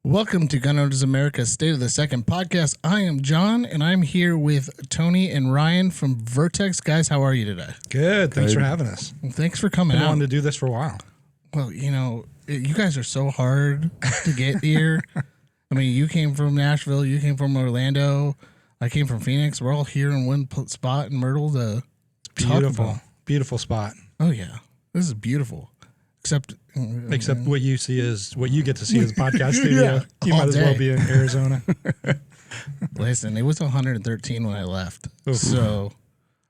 Welcome to Gun Owners America's State of the Second podcast. I am John, and I'm here with Tony and Ryan from Vertx. Guys, how are you today? Good. Thanks for having us. Well, thanks for coming Been out. wanting to do this for a while. Well, you know, you guys are so hard to get here. I mean, you came from Nashville, you came from Orlando, I came from Phoenix. We're all here in one spot in Myrtle to talk about. Beautiful spot. Oh, yeah. This is beautiful. Except what you see is what you get to see is a podcast studio. Yeah, you all might as day. well be in Arizona. Listen, it was 113 when I left. Oof. So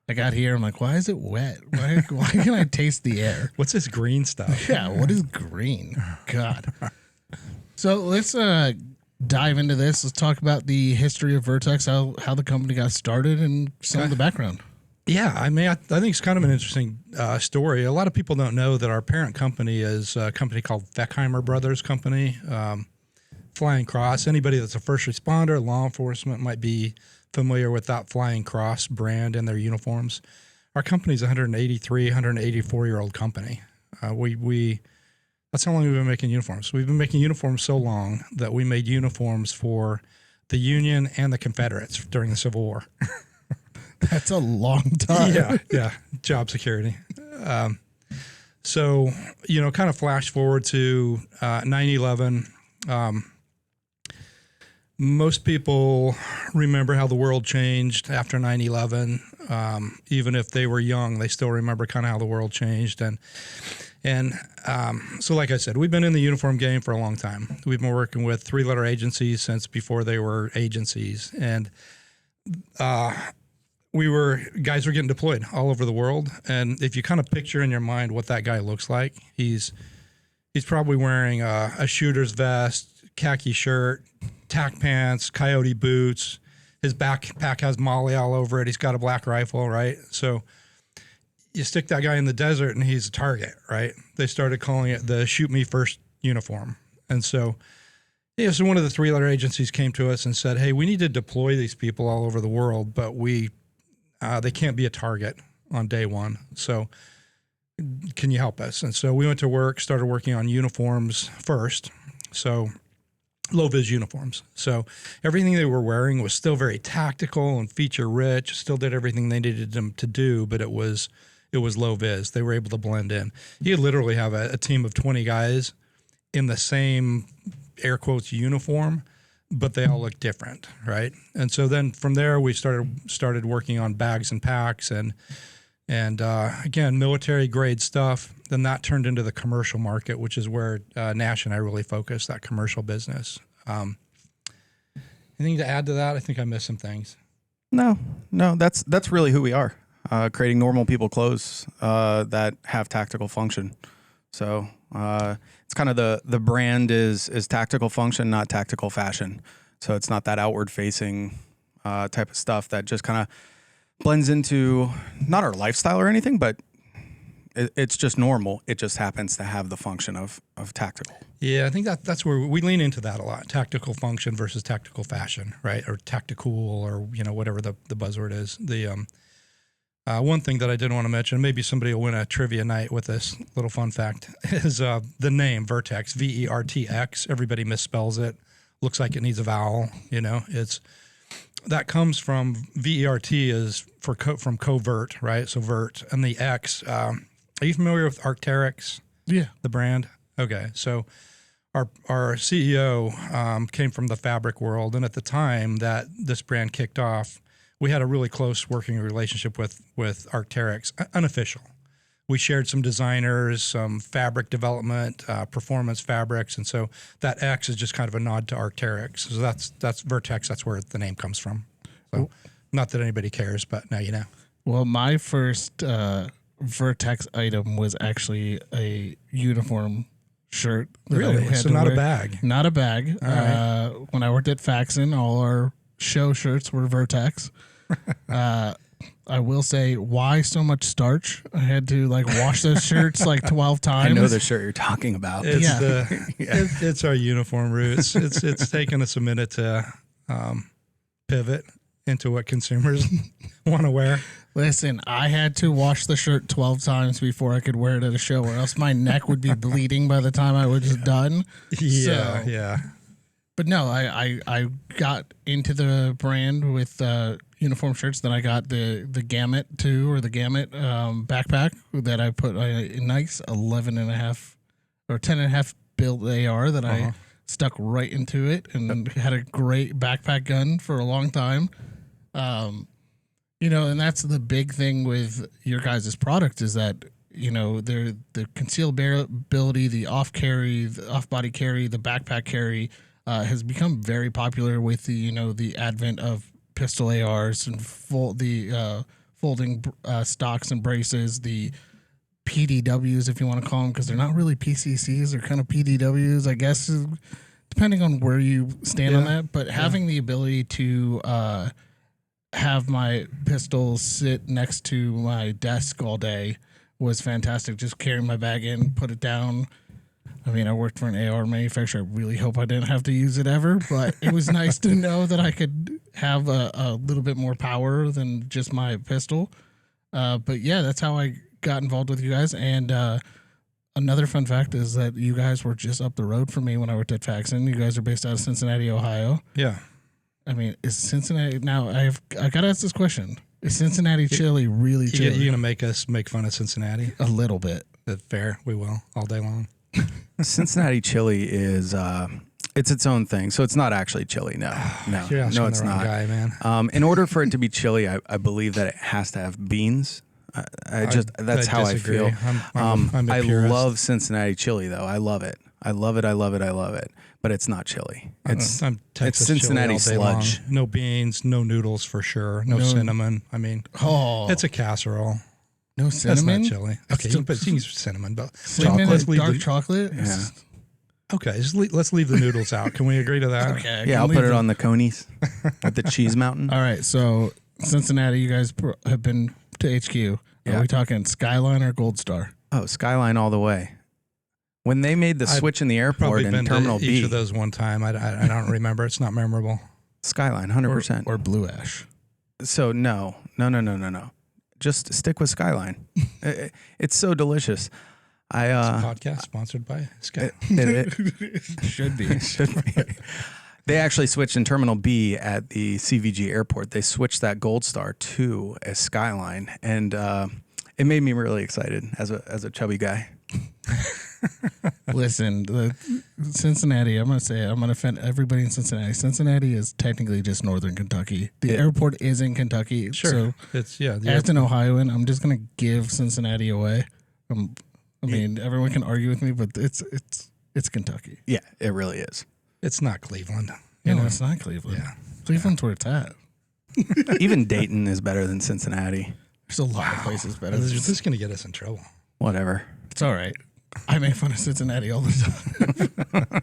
I got here. I'm like, why is it wet? Why can I taste the air? What's this green stuff? Yeah, what is green? God. So let's dive into this. Let's talk about the history of Vertx, how the company got started, and some of the background. Yeah, I mean, I think it's kind of an interesting story. A lot of people don't know that our parent company is a company called Veckheimer Brothers Company, Flying Cross. Anybody that's a first responder, law enforcement might be familiar with that Flying Cross brand and their uniforms. Our company's a 184-year-old company. That's how long we've been making uniforms. We've been making uniforms so long that we made uniforms for the Union and the Confederates during the Civil War. That's a long time. Yeah. Job security. So, kind of flash forward to 9/11. Most people remember how the world changed after 9/11. Even if they were young, they still remember kind of how the world changed. So like I said, we've been in the uniform game for a long time. We've been working with three-letter agencies since before they were agencies. And guys were getting deployed all over the world. And if you kind of picture in your mind what that guy looks like, he's probably wearing a shooter's vest, khaki shirt, tack pants, coyote boots. His backpack has Molly all over it. He's got a black rifle, right? So you stick that guy in the desert and he's a target, right? They started calling it the shoot me first uniform. And so one of the three-letter agencies came to us and said, hey, we need to deploy these people all over the world, but they can't be a target on day one. So can you help us? And so we went to work, started working on uniforms first. So low-vis uniforms. So everything they were wearing was still very tactical and feature-rich, still did everything they needed them to do, but it was low-vis. They were able to blend in. You literally have a team of 20 guys in the same, air quotes, uniform, but they all look different, right? And so then from there, we started working on bags and packs and again, military-grade stuff. Then that turned into the commercial market, which is where Nash and I really focus, that commercial business. Anything to add to that? I think I missed some things. No, that's really who we are, creating normal people clothes that have tactical function. So it's kind of the brand is tactical function, not tactical fashion. So it's not that outward facing type of stuff that just kind of blends into not our lifestyle or anything, but it's just normal. It just happens to have the function of tactical. Yeah, I think that's where we lean into that a lot. Tactical function versus tactical fashion, right? Or tactical, or whatever the buzzword is. The one thing that I did want to mention, maybe somebody will win a trivia night with this little fun fact, is the name Vertx, Vertx. Everybody misspells it. Looks like it needs a vowel. That comes from VERT is from covert, right? So vert, and the X. Are you familiar with Vertx? Yeah. The brand? Okay. So our CEO came from the fabric world, and at the time that this brand kicked off, we had a really close working relationship with Vertx, unofficial. We shared some designers, some fabric development, performance fabrics, and so that X is just kind of a nod to Vertx. So that's Vertx. That's where the name comes from. So not that anybody cares, but now you know. Well, my first Vertx item was actually a uniform shirt. Really? So not a bag? Not a bag. All right. When I worked at Faxon, all our show shirts were Vertx. I will say, why so much starch? I had to wash those shirts 12 times. I know the shirt you're talking about. It's our uniform roots. It's taken us a minute to pivot into what consumers want to wear. Listen, I had to wash the shirt 12 times before I could wear it at a show, or else my neck would be bleeding by the time I was done. Yeah. but no, I got into the brand with uniform shirts. Then I got the Gamut 2 or the Gamut backpack that I put a nice 11.5 or 10.5 build AR that I stuck right into it and had a great backpack gun for a long time. And that's the big thing with your guys' product is that, the concealed ability, the off carry, the off body carry, the backpack carry has become very popular with the advent of pistol ARs and folding stocks and braces, the PDWs, if you want to call them, because they're not really PCCs, they're kind of PDWs, I guess, depending on where you stand on that. But having the ability to have my pistol sit next to my desk all day was fantastic. Just carry my bag in, put it down. I mean, I worked for an AR manufacturer. I really hope I didn't have to use it ever, but it was nice to know that I could have a little bit more power than just my pistol. But yeah, that's how I got involved with you guys. And another fun fact is that you guys were just up the road from me when I worked at Faxon. You guys are based out of Cincinnati, Ohio. Yeah. I mean, is Cincinnati now? I got to ask this question: is Cincinnati chili really chili? You're gonna make us make fun of Cincinnati? A little bit. That's fair. We will all day long. Cincinnati chili is it's its own thing, so it's not actually chili. No, You're asking it's the wrong not. guy, man. In order for it to be chili, I believe that it has to have beans. That's how disagree. I feel. I'm a I purist. love Cincinnati chili though. I love it. I love it. I love it. I love it. But it's not chili. I'm Texas chili Cincinnati all day long. sludge. No beans, no noodles for sure. No cinnamon. I mean, it's a casserole. No cinnamon. That's not chili. Okay, you can use cinnamon, but Cinnamon let's is leave dark the- chocolate. Yeah. Okay, let's leave the noodles out. Can we agree to that? Okay. Yeah, I'll put it on the conies at the cheese mountain. All right. So Cincinnati, you guys have been to HQ. Yeah. Are we talking Skyline or Gold Star? Oh, Skyline all the way. When they made the switch in the airport Probably in been Terminal to each B, of those one time. I don't remember. It's not memorable. Skyline, 100%. Or Blue Ash. So no. Just stick with Skyline. It's so delicious. It's a podcast sponsored by Sky. Should be. Should be. They actually switched in Terminal B at the CVG airport. They switched that Gold Star to a Skyline, and it made me really excited as a chubby guy. Listen, Cincinnati, I'm going to offend everybody in Cincinnati. Cincinnati is technically just northern Kentucky. The airport is in Kentucky. Sure. So It's as an Ohioan, I'm just going to give Cincinnati away. I mean, everyone can argue with me, but it's Kentucky. Yeah, it really is. It's not Cleveland. No, it's not Cleveland. Yeah. Cleveland's where it's at. Even Dayton is better than Cincinnati. There's a lot of places better. This is going to get us in trouble. Whatever. It's all right. I make fun of Cincinnati all the time.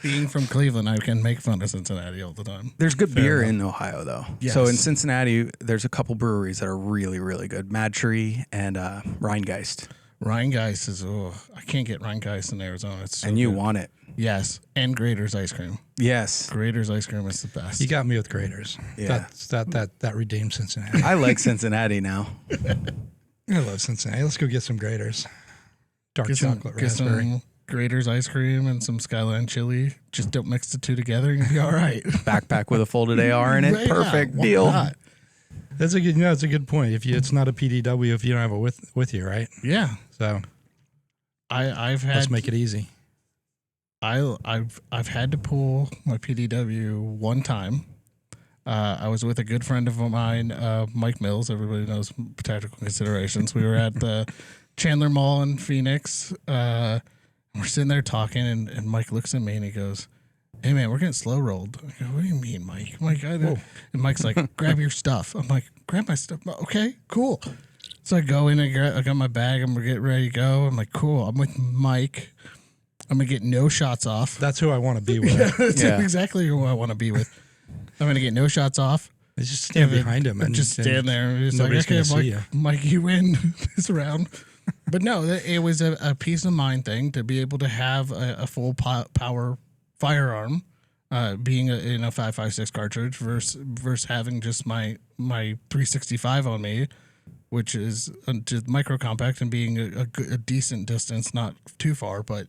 Being from Cleveland, I can make fun of Cincinnati all the time. There's good beer in Ohio, though. Yes. So in Cincinnati, there's a couple breweries that are really, really good. Mad Tree and Rheingeist. Rheingeist is, I can't get Rheingeist in Arizona. It's so And you good. want it. Yes. And Grader's ice cream. Yes. Grader's ice cream is the best. You got me with graders. Yeah. That redeemed Cincinnati. I like Cincinnati now. I love Cincinnati. Let's go get some graders. Dark Get chocolate some raspberry. Grader's ice cream and some Skyline chili. Just don't mix the two together and you'll be all right. Backpack with a folded AR in it. Yeah, Perfect why deal. not? That's a good. That's a good point. It's not a PDW if you don't have it with you, right? Yeah. So I've had let's make it easy. I've had to pull my PDW one time. I was with a good friend of mine, Mike Mills. Everybody knows Tactical Considerations. We were at the Chandler Mall in Phoenix. We're sitting there talking, and Mike looks at me and he goes, "Hey man, we're getting slow rolled." I go, "What do you mean, Mike?" I'm like, and Mike's like, "Grab your stuff." I'm like, "Grab my stuff." Okay, cool. So I go in and I got my bag. I'm getting ready to go. I'm like, "Cool." I'm with Mike. I'm gonna get no shots off. That's who I want to be with. That's exactly who I want to be with. I'm gonna get no shots off. Just stand behind him and just stand there. And just like, nobody's okay, gonna see you. Mike, you win this round. But no, it was a peace of mind thing to be able to have a full power firearm, being in a 5.56 cartridge versus having just my 365 on me, which is just micro compact and being a decent distance, not too far, but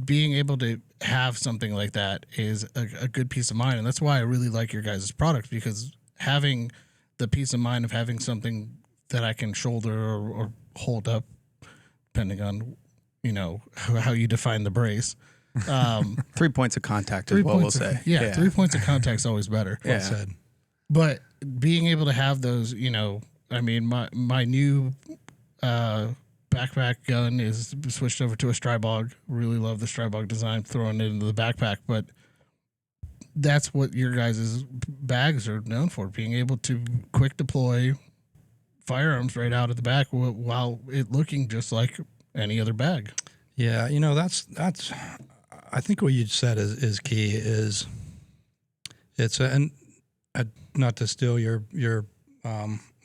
being able to have something like that is a good peace of mind. And that's why I really like your guys' product, because having the peace of mind of having something that I can shoulder or hold up, depending on, how you define the brace. 3 points of contact is what we'll say. Yeah, 3 points of contact is always better. Yeah. Well said. But being able to have those, my new backpack gun is switched over to a Strybog. Really love the Strybog design, throwing it into the backpack. But that's what your guys' bags are known for, being able to quick deploy firearms right out of the back while it looking just like any other bag. Yeah, that's I think what you said is key. Is it's not to steal your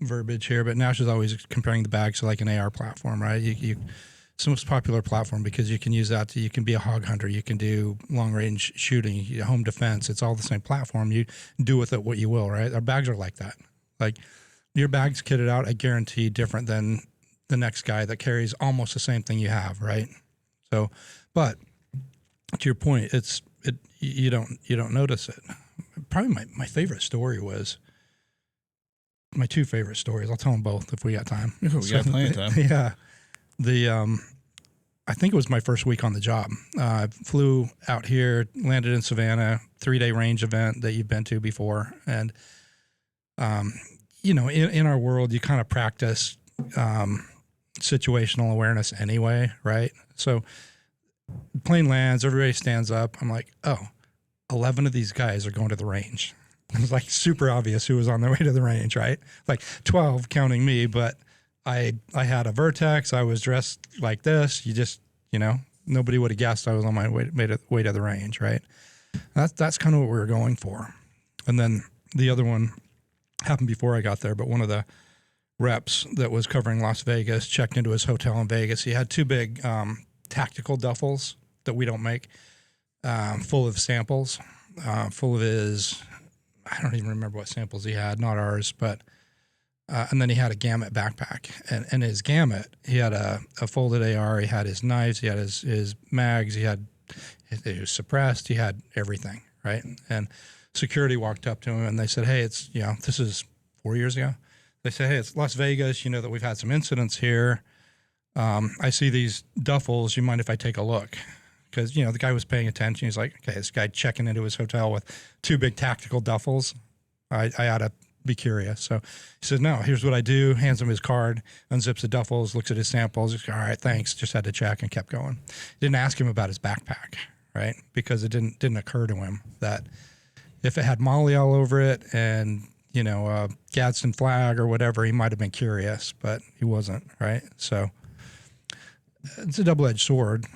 verbiage here, but Nash is always comparing the bags to like an AR platform, right? It's the most popular platform because you can use that you can be a hog hunter, you can do long range shooting, home defense. It's all the same platform. You do with it what you will, right? Our bags are like that. Like your bag's kitted out, I guarantee, different than the next guy that carries almost the same thing you have, right? So, but to your point, you don't notice it. Probably my favorite story was my two favorite stories. I'll tell them both if we got time. We got plenty of time. Yeah. I think it was my first week on the job. I flew out here, landed in Savannah, 3-day range event that you've been to before. And, in our world, you kind of practice situational awareness anyway, right? So plane lands, everybody stands up. I'm like, 11 of these guys are going to the range. It was like super obvious who was on their way to the range, right? Like 12 counting me, but I had a Vertx. I was dressed like this. You just, nobody would have guessed I was on my way to the range, right? That's kind of what we were going for. And then the other one happened before I got there, but one of the reps that was covering Las Vegas checked into his hotel in Vegas. He had two big tactical duffels that we don't make, full of samples, full of his, I don't even remember what samples he had, not ours, but and then he had a gamut backpack, and his gamut, he had a folded AR, he had his knives, he had his mags, it was suppressed, he had everything, right? And security walked up to him and they said, hey, it's, this is 4 years ago. They said, hey, it's Las Vegas, that we've had some incidents here. I see these duffels, you mind if I take a look? Because, the guy was paying attention. He's like, okay, this guy checking into his hotel with two big tactical duffels. I ought to be curious. So he says, no, here's what I do. Hands him his card, unzips the duffels, looks at his samples. He's like, all right, thanks. Just had to check and kept going. Didn't ask him about his backpack, right? Because it didn't occur to him that if it had Molly all over it and, a Gadsden flag or whatever, he might have been curious, but he wasn't, right? So it's a double-edged sword.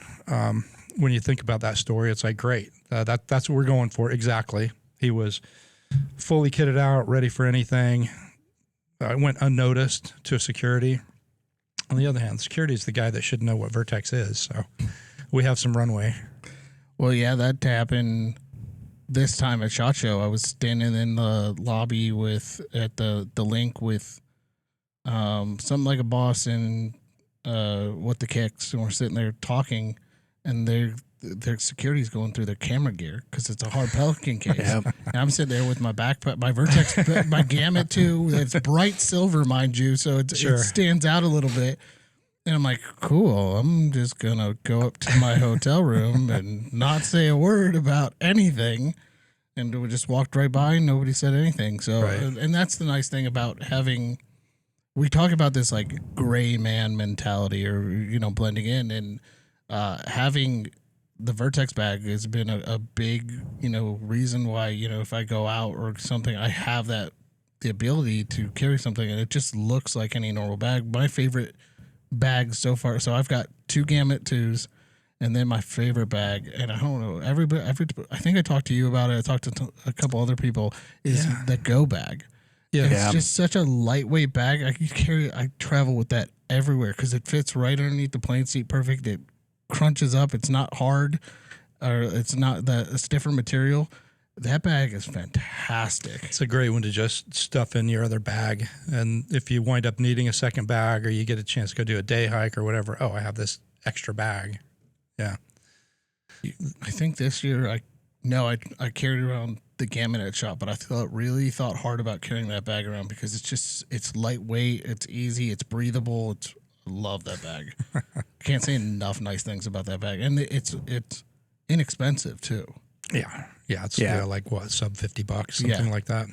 When you think about that story, it's like, great. That's what we're going for. Exactly. He was fully kitted out, ready for anything. Went unnoticed to security. On the other hand, security is the guy that should know what Vertx is. So we have some runway. Well, yeah, that happened this time at SHOT Show. I was standing in the lobby at the link with something like a boss and what the kicks, and we're sitting there talking, and their security's going through their camera gear because it's a hard Pelican case. Yep. And I'm sitting there with my backpack, my Vertx, my gamut too. It's bright silver, mind you, so it stands out a little bit. And I'm like, cool. I'm just gonna go up to my hotel room and not say a word about anything. And we just walked right by, and nobody said anything. So, and that's the nice thing about having. We talk about this like gray man mentality, or blending in, and having the Vertx bag has been a big, reason why, if I go out or something, I have the ability to carry something, and it just looks like any normal bag. My favorite bags so far, so I've got two Gamut 2s, and then my favorite bag, and I don't know, I think I talked to you about it, I talked to a couple other people, is the Go bag. Yeah, it's just such a lightweight bag. I travel with that everywhere because it fits right underneath the plane seat, perfect. It crunches up. It's not hard, or it's different material. That bag is fantastic. It's a great one to just stuff in your other bag, and if you wind up needing a second bag, or you get a chance to go do a day hike or whatever, I have this extra bag. Yeah. I think this year I carried around the gamut at shop, but I really thought hard about carrying that bag around because it's lightweight, it's easy, it's breathable. I love that bag. Can't say enough nice things about that bag, and it's inexpensive too. Yeah. It's like what, sub $50, something like that.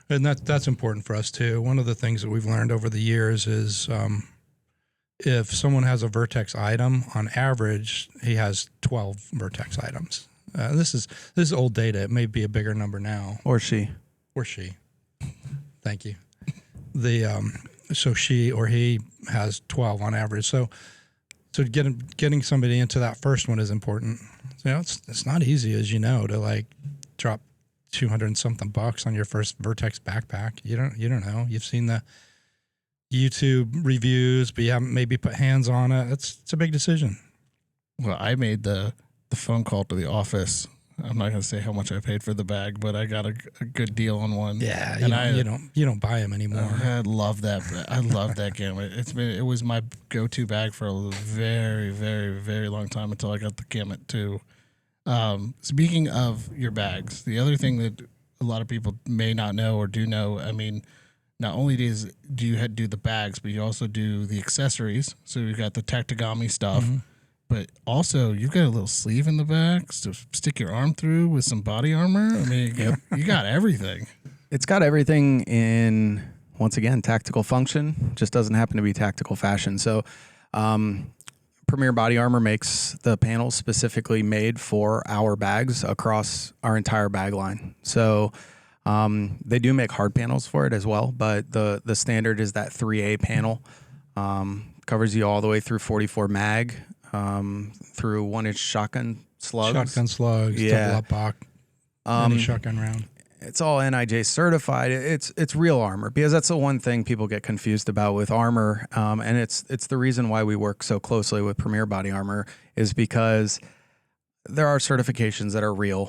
And that's important for us too. One of the things that we've learned over the years is if someone has a Vertx item, on average, he has 12 Vertx items. This is old data. It may be a bigger number now. Or she. Thank you. So she or he has 12 on average. So getting somebody into that first one is important. So, it's not easy, as you know, to like drop $200 and something on your first Vertx backpack. You don't know. You've seen the YouTube reviews, but you haven't maybe put hands on it. It's a big decision. Well, I made the phone call to the office. I'm not going to say how much I paid for the bag, but I got a good deal on one. Yeah, and you don't buy them anymore. I love that. I love that gamut. It was my go-to bag for a very, very, very long time until I got the gamut too. Speaking of your bags, the other thing that a lot of people may not know or do know, I mean, not only do you do the bags, but you also do the accessories. So you got the Tactigami stuff. Mm-hmm. But also, you've got a little sleeve in the back to stick your arm through with some body armor. I mean, you got everything. It's got everything in, once again, tactical function. Just doesn't happen to be tactical fashion. So, Premier Body Armor makes the panels specifically made for our bags across our entire bag line. So, they do make hard panels for it as well, but the standard is that 3A panel. Covers you all the way through 44 mag. Through 1-inch shotgun slugs. Double up box, any shotgun round. It's all NIJ certified. It's real armor, because that's the one thing people get confused about with armor, and it's the reason why we work so closely with Premier Body Armor, is because there are certifications that are real,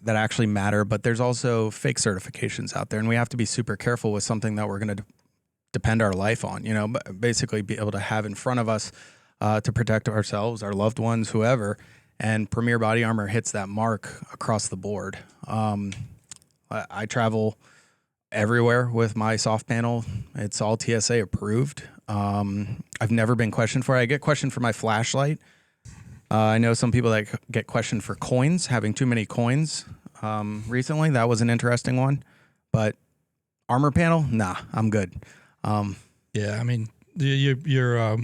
that actually matter, but there's also fake certifications out there, and we have to be super careful with something that we're going to depend our life on. Basically be able to have in front of us. To protect ourselves, our loved ones, whoever, and Premier Body Armor hits that mark across the board. I travel everywhere with my soft panel. It's all TSA approved. I've never been questioned for it. I get questioned for my flashlight. I know some people that get questioned for coins, having too many coins. Recently, that was an interesting one. But armor panel, nah, I'm good. Yeah, I mean, you're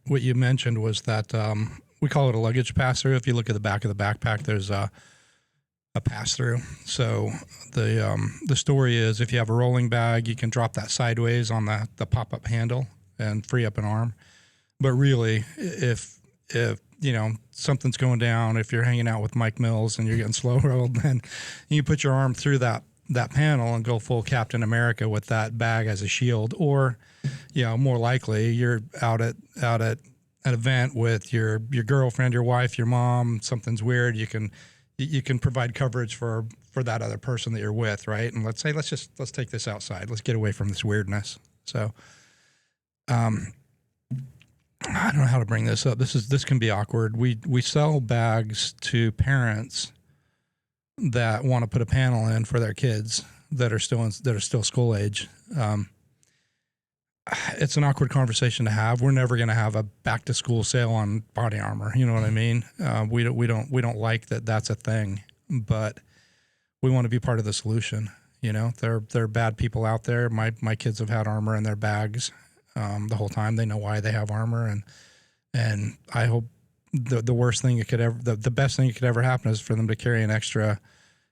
what you mentioned was that we call it a luggage pass-through. If you look at the back of the backpack, there's a pass-through. So the story is, if you have a rolling bag, you can drop that sideways on the pop-up handle and free up an arm. But really, if something's going down, if you're hanging out with Mike Mills and you're getting slow rolled, then you put your arm through that panel and go full Captain America with that bag as a shield. Or more likely, you're out at an event with your girlfriend, your wife, your mom. Something's weird. You can provide coverage for that other person that you're with, right? And let's take this outside. Let's get away from this weirdness. So, I don't know how to bring this up. This can be awkward. We sell bags to parents that want to put a panel in for their kids that are still school age. It's an awkward conversation to have. We're never going to have a back to school sale on body armor. You know what I mean? We don't like that. That's a thing, but we want to be part of the solution. There are bad people out there. My kids have had armor in their bags the whole time. They know why they have armor, and I hope the worst thing the best thing that could ever happen is for them to carry an extra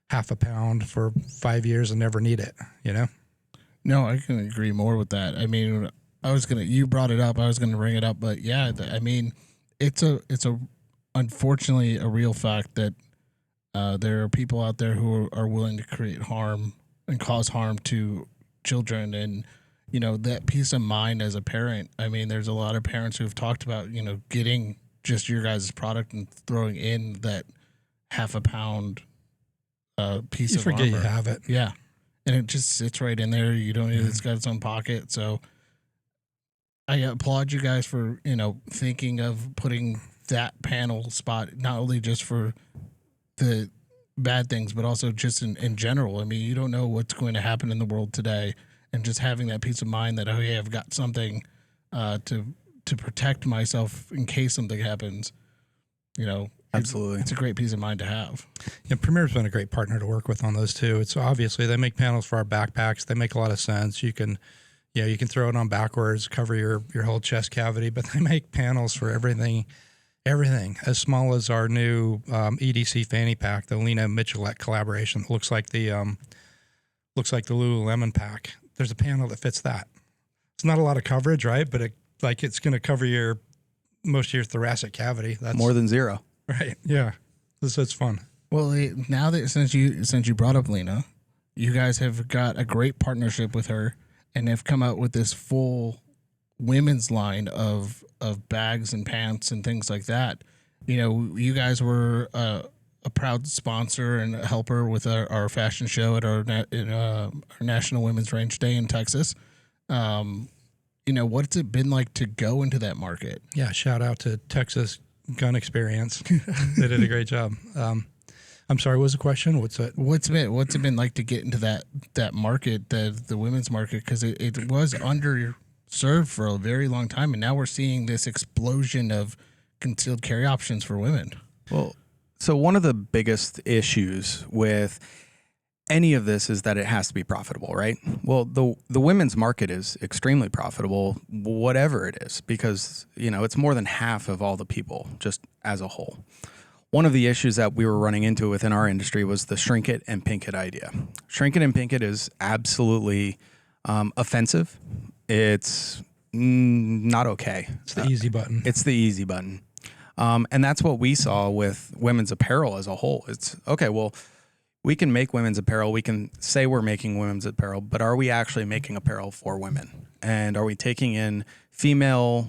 half a pound for 5 years and never need it. No, I can agree more with that. I mean, you brought it up. I was gonna bring it up, but yeah, I mean, it's unfortunately a real fact that there are people out there who are willing to create harm and cause harm to children, and that peace of mind as a parent. I mean, there's a lot of parents who have talked about getting just your guys' product and throwing in that half a pound piece of armor. You forget you have it. Yeah. And it just sits right in there. You don't need it's got its own pocket. So I applaud you guys for, thinking of putting that panel spot, not only just for the bad things, but also just in general. I mean, you don't know what's going to happen in the world today, and just having that peace of mind that, oh yeah, I've got something to protect myself in case something happens. You know, Absolutely. it's a great peace of mind to have. Yeah, Premier's been a great partner to work with on those too. It's obviously they make panels for our backpacks. They make a lot of sense. You can throw it on backwards, cover your whole chest cavity, but they make panels for everything as small as our new EDC fanny pack, the Lena Michelette collaboration. It looks like the Lululemon pack. There's a panel that fits that. It's not a lot of coverage, right? But it's going to cover most of your thoracic cavity. That's More than zero. right. Yeah, it's fun. Well, now that since you brought up Lena, you guys have got a great partnership with her, and have come out with this full women's line of bags and pants and things like that. You know, you guys were a proud sponsor and helper with our fashion show at our National Women's Range Day in Texas. You know, what's it been like to go into that market? Yeah, shout out to Texas Gun Experience. They did a great job. I'm sorry, what was the question? What's it been like to get into that market, the women's market? Because it was underserved for a very long time, and now we're seeing this explosion of concealed carry options for women. Well, so one of the biggest issues with any of this is that it has to be profitable, right? Well, the women's market is extremely profitable, whatever it is, because, you know, it's more than half of all the people just as a whole. One of the issues that we were running into within our industry was the shrink it and pink it idea. Shrink it and pink it is absolutely offensive. It's not okay. It's the easy button. It's the easy button. And that's what we saw with women's apparel as a whole. It's okay, well, we can make women's apparel. We can say we're making women's apparel, but are we actually making apparel for women? And are we taking in female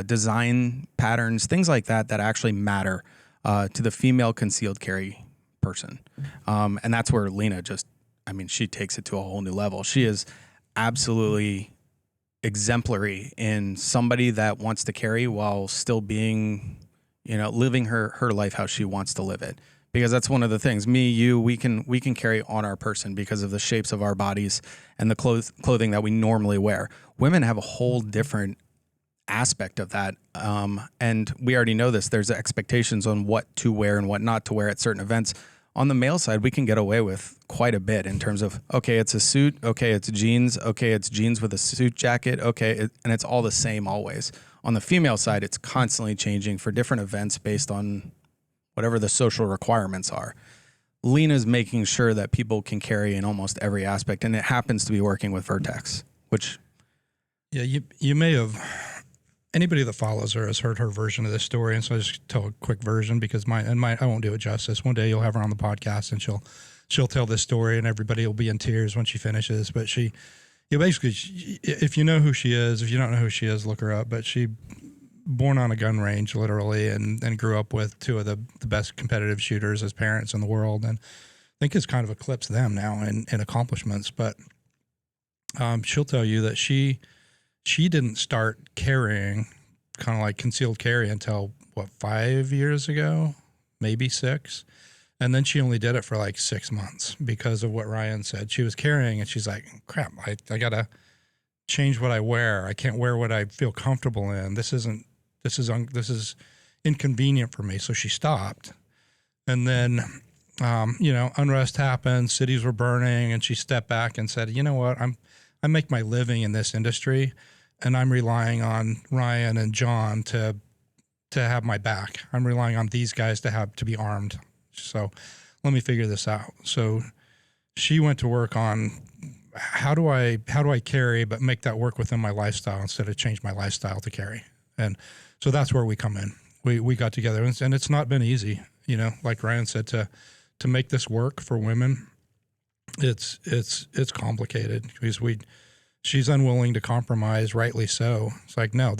design patterns, things like that actually matter to the female concealed carry person? And that's where Lena she takes it to a whole new level. She is absolutely exemplary in somebody that wants to carry while still being, living her life how she wants to live it. Because that's one of the things. Me, you, we can carry on our person because of the shapes of our bodies and the clothing that we normally wear. Women have a whole different aspect of that, and we already know this. There's expectations on what to wear and what not to wear at certain events. On the male side, we can get away with quite a bit in terms of, okay, it's a suit, okay, it's jeans, okay, it's jeans with a suit jacket, okay, and it's all the same always. On the female side, it's constantly changing for different events based on whatever the social requirements are. Lena's making sure that people can carry in almost every aspect, and it happens to be working with Vertx, which... Yeah, you may have... Anybody that follows her has heard her version of this story, and so I just tell a quick version because I won't do it justice. One day you'll have her on the podcast, and she'll tell this story, and everybody will be in tears when she finishes. But basically, if you know who she is, if you don't know who she is, look her up. But she born on a gun range, literally, and grew up with two of the best competitive shooters as parents in the world, and I think has kind of eclipsed them now in accomplishments. But she'll tell you that she didn't start carrying, kind of like concealed carry, until 5 years ago, maybe 6. And then she only did it for like 6 months because of what Ryan said. She was carrying and she's like, crap, I got to change what I wear. I can't wear what I feel comfortable in. This is inconvenient for me. So she stopped. And then, unrest happened, cities were burning, and she stepped back and said, you know what, I make my living in this industry, and I'm relying on Ryan and John to have my back. I'm relying on these guys to be armed. So let me figure this out. So she went to work on how do I carry, but make that work within my lifestyle instead of change my lifestyle to carry. And so that's where we come in. We got together, and it's not been easy, like Ryan said, to make this work for women. It's complicated because she's unwilling to compromise, rightly so. It's like, no,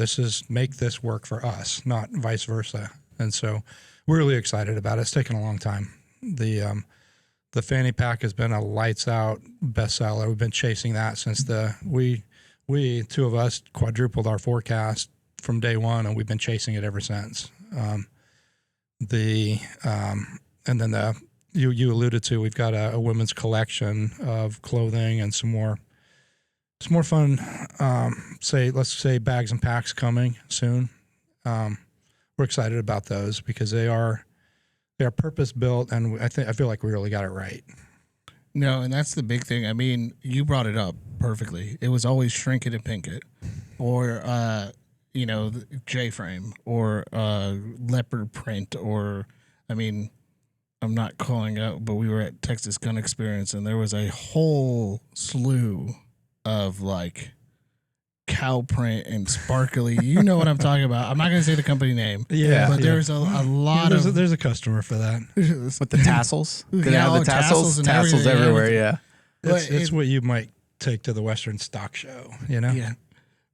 make this work for us, not vice versa. And so we're really excited about it. It's taken a long time. The fanny pack has been a lights out bestseller. We've been chasing that since we two of us quadrupled our forecast from day one, and we've been chasing it ever since. And then you alluded to, we've got a women's collection of clothing and some more fun, let's say bags and packs coming soon. We're excited about those because they are purpose built, and I feel like we really got it right. No, and that's the big thing. I mean, you brought it up perfectly. It was always shrink it and pink it, or J-frame, or leopard print, or I mean, I'm not calling out, but we were at Texas Gun Experience, and there was a whole slew of like cow print and sparkly. You know what I'm talking about. I'm not going to say the company name. Yeah, but there's a lot there's a customer for that with the tassels. Did it Yeah, have the tassels? and Tassels everything. everywhere. Yeah. It's what you might take to the Western Stock Show, you know? Yeah.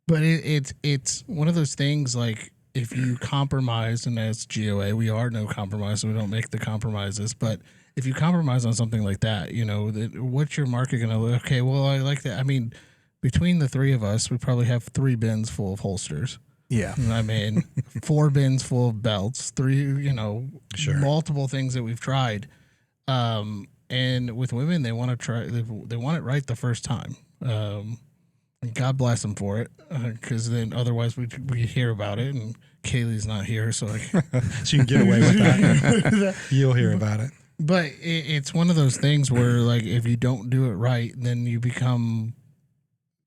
But it's one of those things, like, if you compromise, and as GOA, we are no compromise, so we don't make the compromises. But if you compromise on something like that, what's your market going to look? Okay, well, I like that. I mean, between the three of us, we probably have 3 bins full of holsters. Yeah. I mean, 4 bins full of belts, 3, Sure. multiple things that we've tried. And with women, they want to try, they want it right the first time. And God bless them for it, because then otherwise we hear about it, and Kailey's not here, so so you can get away with that. You'll hear about it. But it's one of those things where, like, if you don't do it right, then you become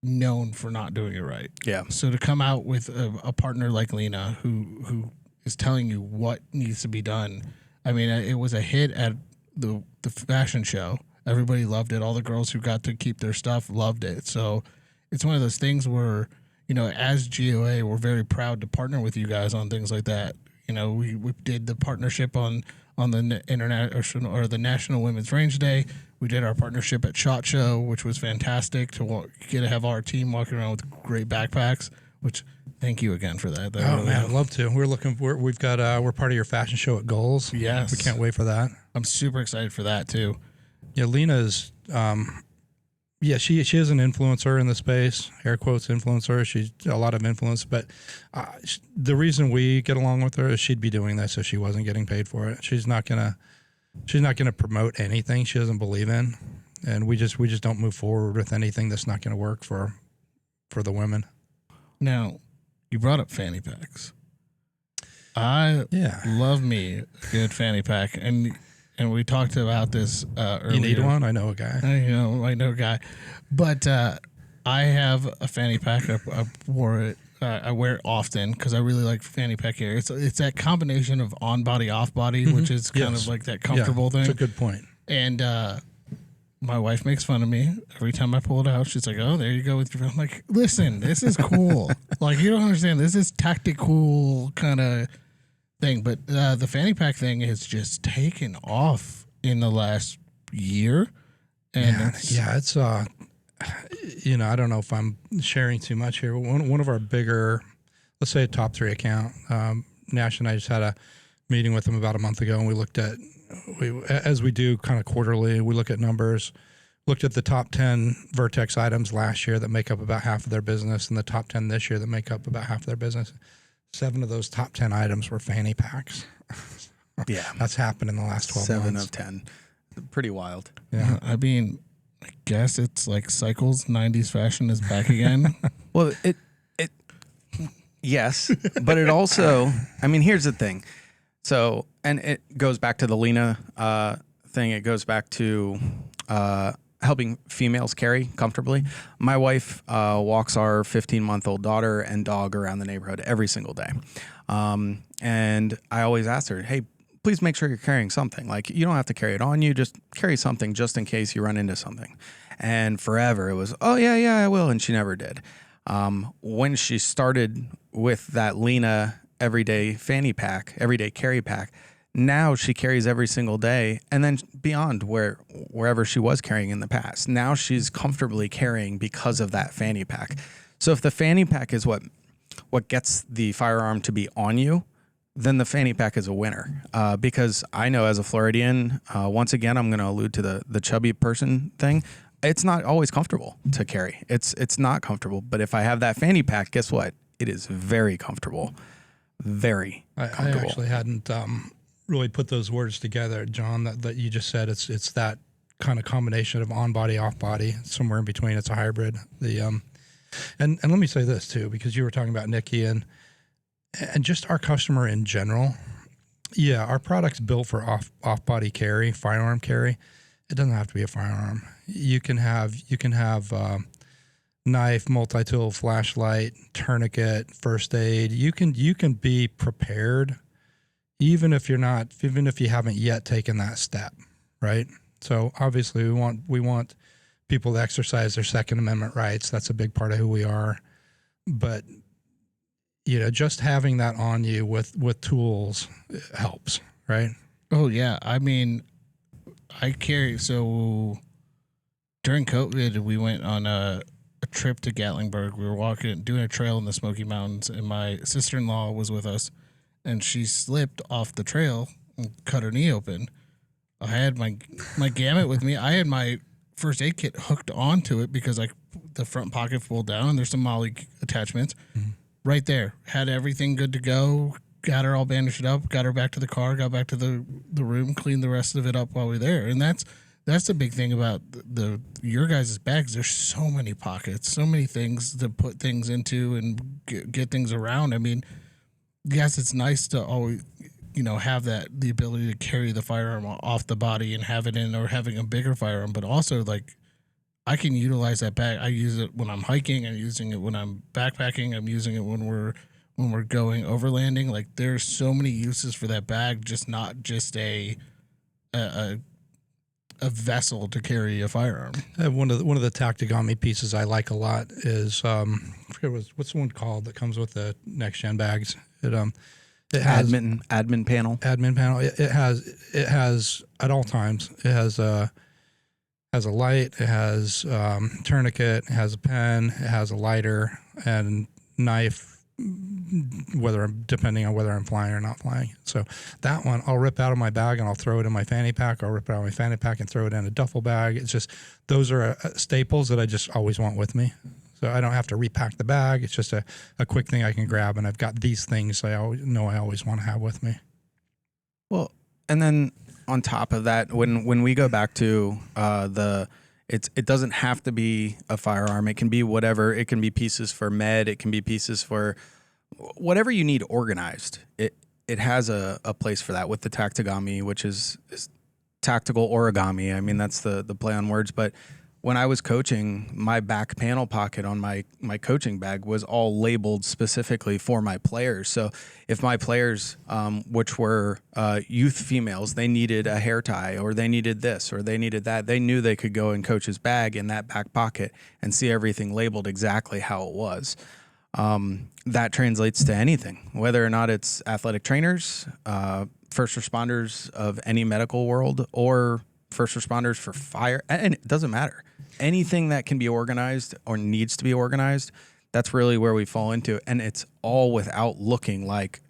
known for not doing it right. Yeah. So to come out with a partner like Lena, who is telling you what needs to be done, I mean, it was a hit at the fashion show. Everybody loved it. All the girls who got to keep their stuff loved it. So it's one of those things where, as GOA, we're very proud to partner with you guys on things like that. We did the partnership on the international or the National Women's Range Day. We did our partnership at SHOT Show, which was fantastic to have our team walking around with great backpacks. Which, thank you again for that. I'd love to. We're part of your fashion show at Goals. Yes, we can't wait for that. I'm super excited for that too. Yeah, Lena's. She is an influencer in the space, air quotes influencer. She's a lot of influence, but the reason we get along with her is she'd be doing this if she wasn't getting paid for it. She's not gonna promote anything she doesn't believe in, and we just don't move forward with anything that's not going to work for the women. Now, you brought up fanny packs. I love me a good fanny pack, and we talked about this earlier. You need one? I know a guy. I know a guy. But I have a fanny pack. I wore it. I wear it often because I really like fanny pack hair. It's that combination of on body, off body, which is kind of like that comfortable thing. That's a good point. And my wife makes fun of me every time I pull it out. She's like, "Oh, there you go with your." I'm like, "Listen, this is cool. Like, you don't understand. This is tactical kind of thing." But the fanny pack thing has just taken off in the last year, and it's I don't know if I'm sharing too much here. One of our bigger, let's say a top 3 account, Nash and I just had a meeting with them about a month ago, and we looked at, as we do kind of quarterly, we look at numbers, looked at the top 10 Vertx items last year that make up about half of their business, and the top 10 this year that make up about half of their business. 7 of those top 10 items were fanny packs. Yeah. That's happened in the last 12 7 months. of 10. Pretty wild. Yeah, I mean, I guess it's like cycles. 90s fashion is back again. Well, yes, but it also, I mean, here's the thing. So, and it goes back to the Lena thing. It goes back to helping females carry comfortably. My wife walks our 15-month-old daughter and dog around the neighborhood every single day. And I always ask her, hey, please make sure you're carrying something. Like, you don't have to carry it on you. Just carry something just in case you run into something. And forever it was, oh, yeah, I will. And she never did. When she started with that Lena everyday fanny pack, everyday carry pack, now she carries every single day, and then beyond wherever she was carrying in the past. Now she's comfortably carrying because of that fanny pack. So if the fanny pack is what gets the firearm to be on you, then the fanny pack is a winner. Because I know as a Floridian, once again, I'm going to allude to the chubby person thing. It's not always comfortable to carry. It's not comfortable. But if I have that fanny pack, guess what? It is very comfortable. very I comfortable. actually hadn't really put those words together, John, that you just said. It's that kind of combination of on body, off body, somewhere in between. It's a hybrid. And let me say this too, because you were talking about Nikki and just our customer in general. Yeah, our product's built for off body carry, firearm carry. It doesn't have to be a firearm. You can have knife, multi-tool, flashlight, tourniquet, first aid. You can be prepared even if you haven't yet taken that step, right? So obviously we want people to exercise their Second Amendment rights. That's a big part of who we are. But just having that on you with tools helps, right? Oh yeah. I mean, so during COVID, we went on a trip to Gatlinburg. We were doing a trail in the Smoky Mountains, and my sister-in-law was with us, and she slipped off the trail and cut her knee open. I had my gamut with me. I had my first aid kit hooked onto it because the front pocket pulled down. There's some Molly attachments right there. Had everything good to go. Got her all bandaged up. Got her back to the car. Got back to the room. Cleaned the rest of it up while we were there. And that's the big thing about your guys' bags. There's so many pockets, so many things to put things into and get things around. I mean, yes, it's nice to always have the ability to carry the firearm off the body and have it in, or having a bigger firearm, but also I can utilize that bag. I use it when I'm hiking. I'm using it when I'm backpacking. I'm using it when we're going overlanding. Like, there's so many uses for that bag, not just a vessel to carry a firearm. One of the Tactigami pieces I like a lot is I forget what's the one called that comes with the next gen bags. It has admin panel. Admin panel. It has at all times. It has a light. It has tourniquet. It has a pen. It has a lighter and knife. Depending on whether I'm flying or not flying. So that one I'll rip out of my bag and I'll throw it in my fanny pack. I'll rip it out of my fanny pack and throw it in a duffel bag. It's just, those are staples that I just always want with me. So I don't have to repack the bag. It's just a quick thing I can grab, and I've got these things I always want to have with me. Well, and then on top of that, when we go back to it doesn't have to be a firearm. It can be whatever. It can be pieces for med. It can be pieces for whatever you need organized. It has a place for that with the Tactigami, which is tactical origami. I mean, that's the play on words. But when I was coaching, my back panel pocket on my coaching bag was all labeled specifically for my players. So if my players, which were youth females, they needed a hair tie, or they needed this, or they needed that, they knew they could go in coach's bag in that back pocket and see everything labeled exactly how it was. That translates to anything, whether or not it's athletic trainers, first responders of any medical world, or first responders for fire, and it doesn't matter. Anything that can be organized or needs to be organized, that's really where we fall into. And it's all without looking like,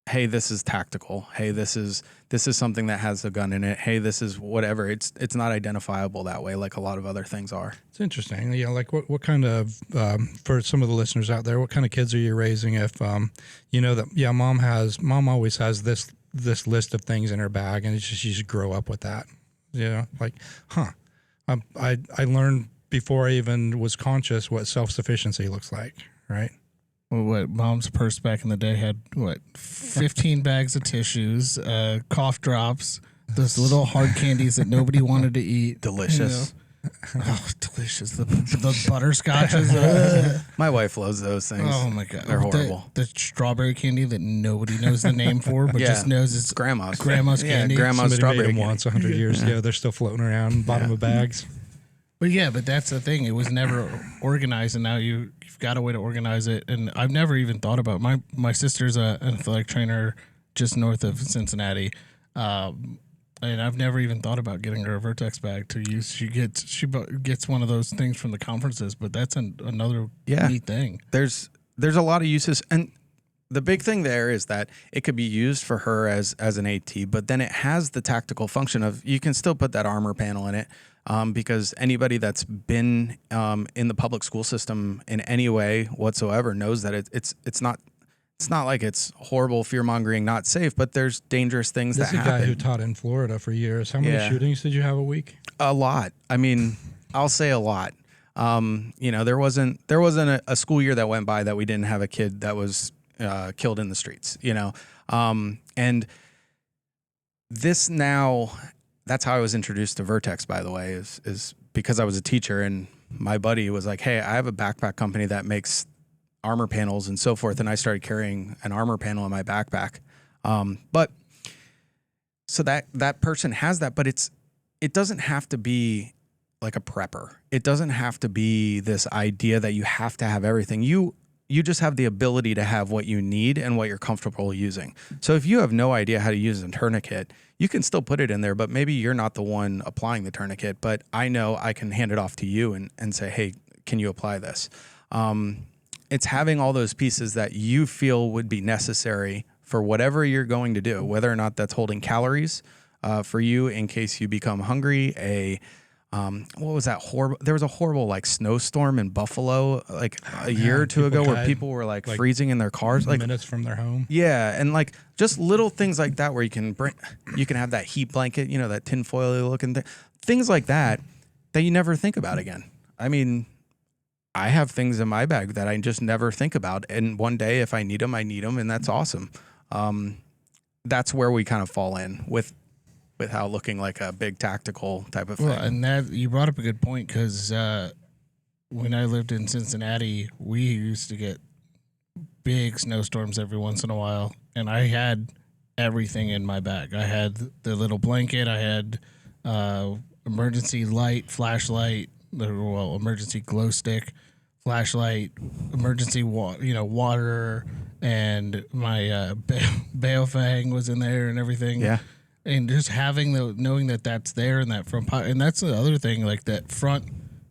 hey, this is tactical. Hey, this is something that has a gun in it. Hey, this is whatever. It's not identifiable that way like a lot of other things are. It's interesting. Yeah, like what kind of, for some of the listeners out there, what kind of kids are you raising if, mom always has this list of things in her bag, and it's just, you just grow up with that. I learned before I even was conscious what self-sufficiency looks like, right? Well, what mom's purse back in the day had 15 bags of tissues, cough drops, those little hard candies that nobody wanted to eat. Delicious. Oh, delicious. The butterscotches. My wife loves those things. Oh my God. They're horrible. The strawberry candy that nobody knows the name for, but just knows it's grandma's candy. Grandma's Somebody strawberry made them candy. once 100 years ago. They're still floating around bottom of bags. But that's the thing. It was never organized, and now you've got a way to organize it. And I've never even thought about my sister's an athletic trainer just north of Cincinnati, and I've never even thought about getting her a Vertx bag to use. She gets one of those things from the conferences, but that's another neat thing. There's a lot of uses, and the big thing there is that it could be used for her as an AT, but then it has the tactical function of, you can still put that armor panel in it. Because anybody that's been in the public school system in any way whatsoever knows that it's not it's not like it's horrible, fear mongering, not safe, but there's dangerous things This that is a guy happen. who taught in Florida for years. How many shootings did you have a week? A lot. I mean, I'll say a lot. There wasn't a school year that went by that we didn't have a kid that was killed in the streets. And this now, that's how I was introduced to Vertx, by the way, is because I was a teacher and my buddy was like, hey, I have a backpack company that makes armor panels and so forth. And I started carrying an armor panel in my backpack. But so that person has that, but it doesn't have to be like a prepper. It doesn't have to be this idea that you have to have everything. You just have the ability to have what you need and what you're comfortable using. So if you have no idea how to use a tourniquet, you can still put it in there, but maybe you're not the one applying the tourniquet, but I know I can hand it off to you and say, hey, can you apply this? It's having all those pieces that you feel would be necessary for whatever you're going to do, whether or not that's holding calories for you in case you become hungry, what was that horrible? There was a horrible like snowstorm in Buffalo like a year or two ago where people were like freezing in their cars, like minutes from their home. Yeah, and like just little things like that where you can have that heat blanket, that tinfoil looking thing, things like that you never think about again. I mean, I have things in my bag that I just never think about, and one day if I need them, and that's awesome. That's where we kind of fall in with how looking like a big tactical type of thing. Well, and that you brought up a good point because when I lived in Cincinnati, we used to get big snowstorms every once in a while, and I had everything in my bag. I had the little blanket, I had emergency light, flashlight, emergency glow stick, flashlight, emergency water, and my Baofeng was in there and everything. Yeah. And just knowing that that's there in that front pocket, and that's the other thing, like that front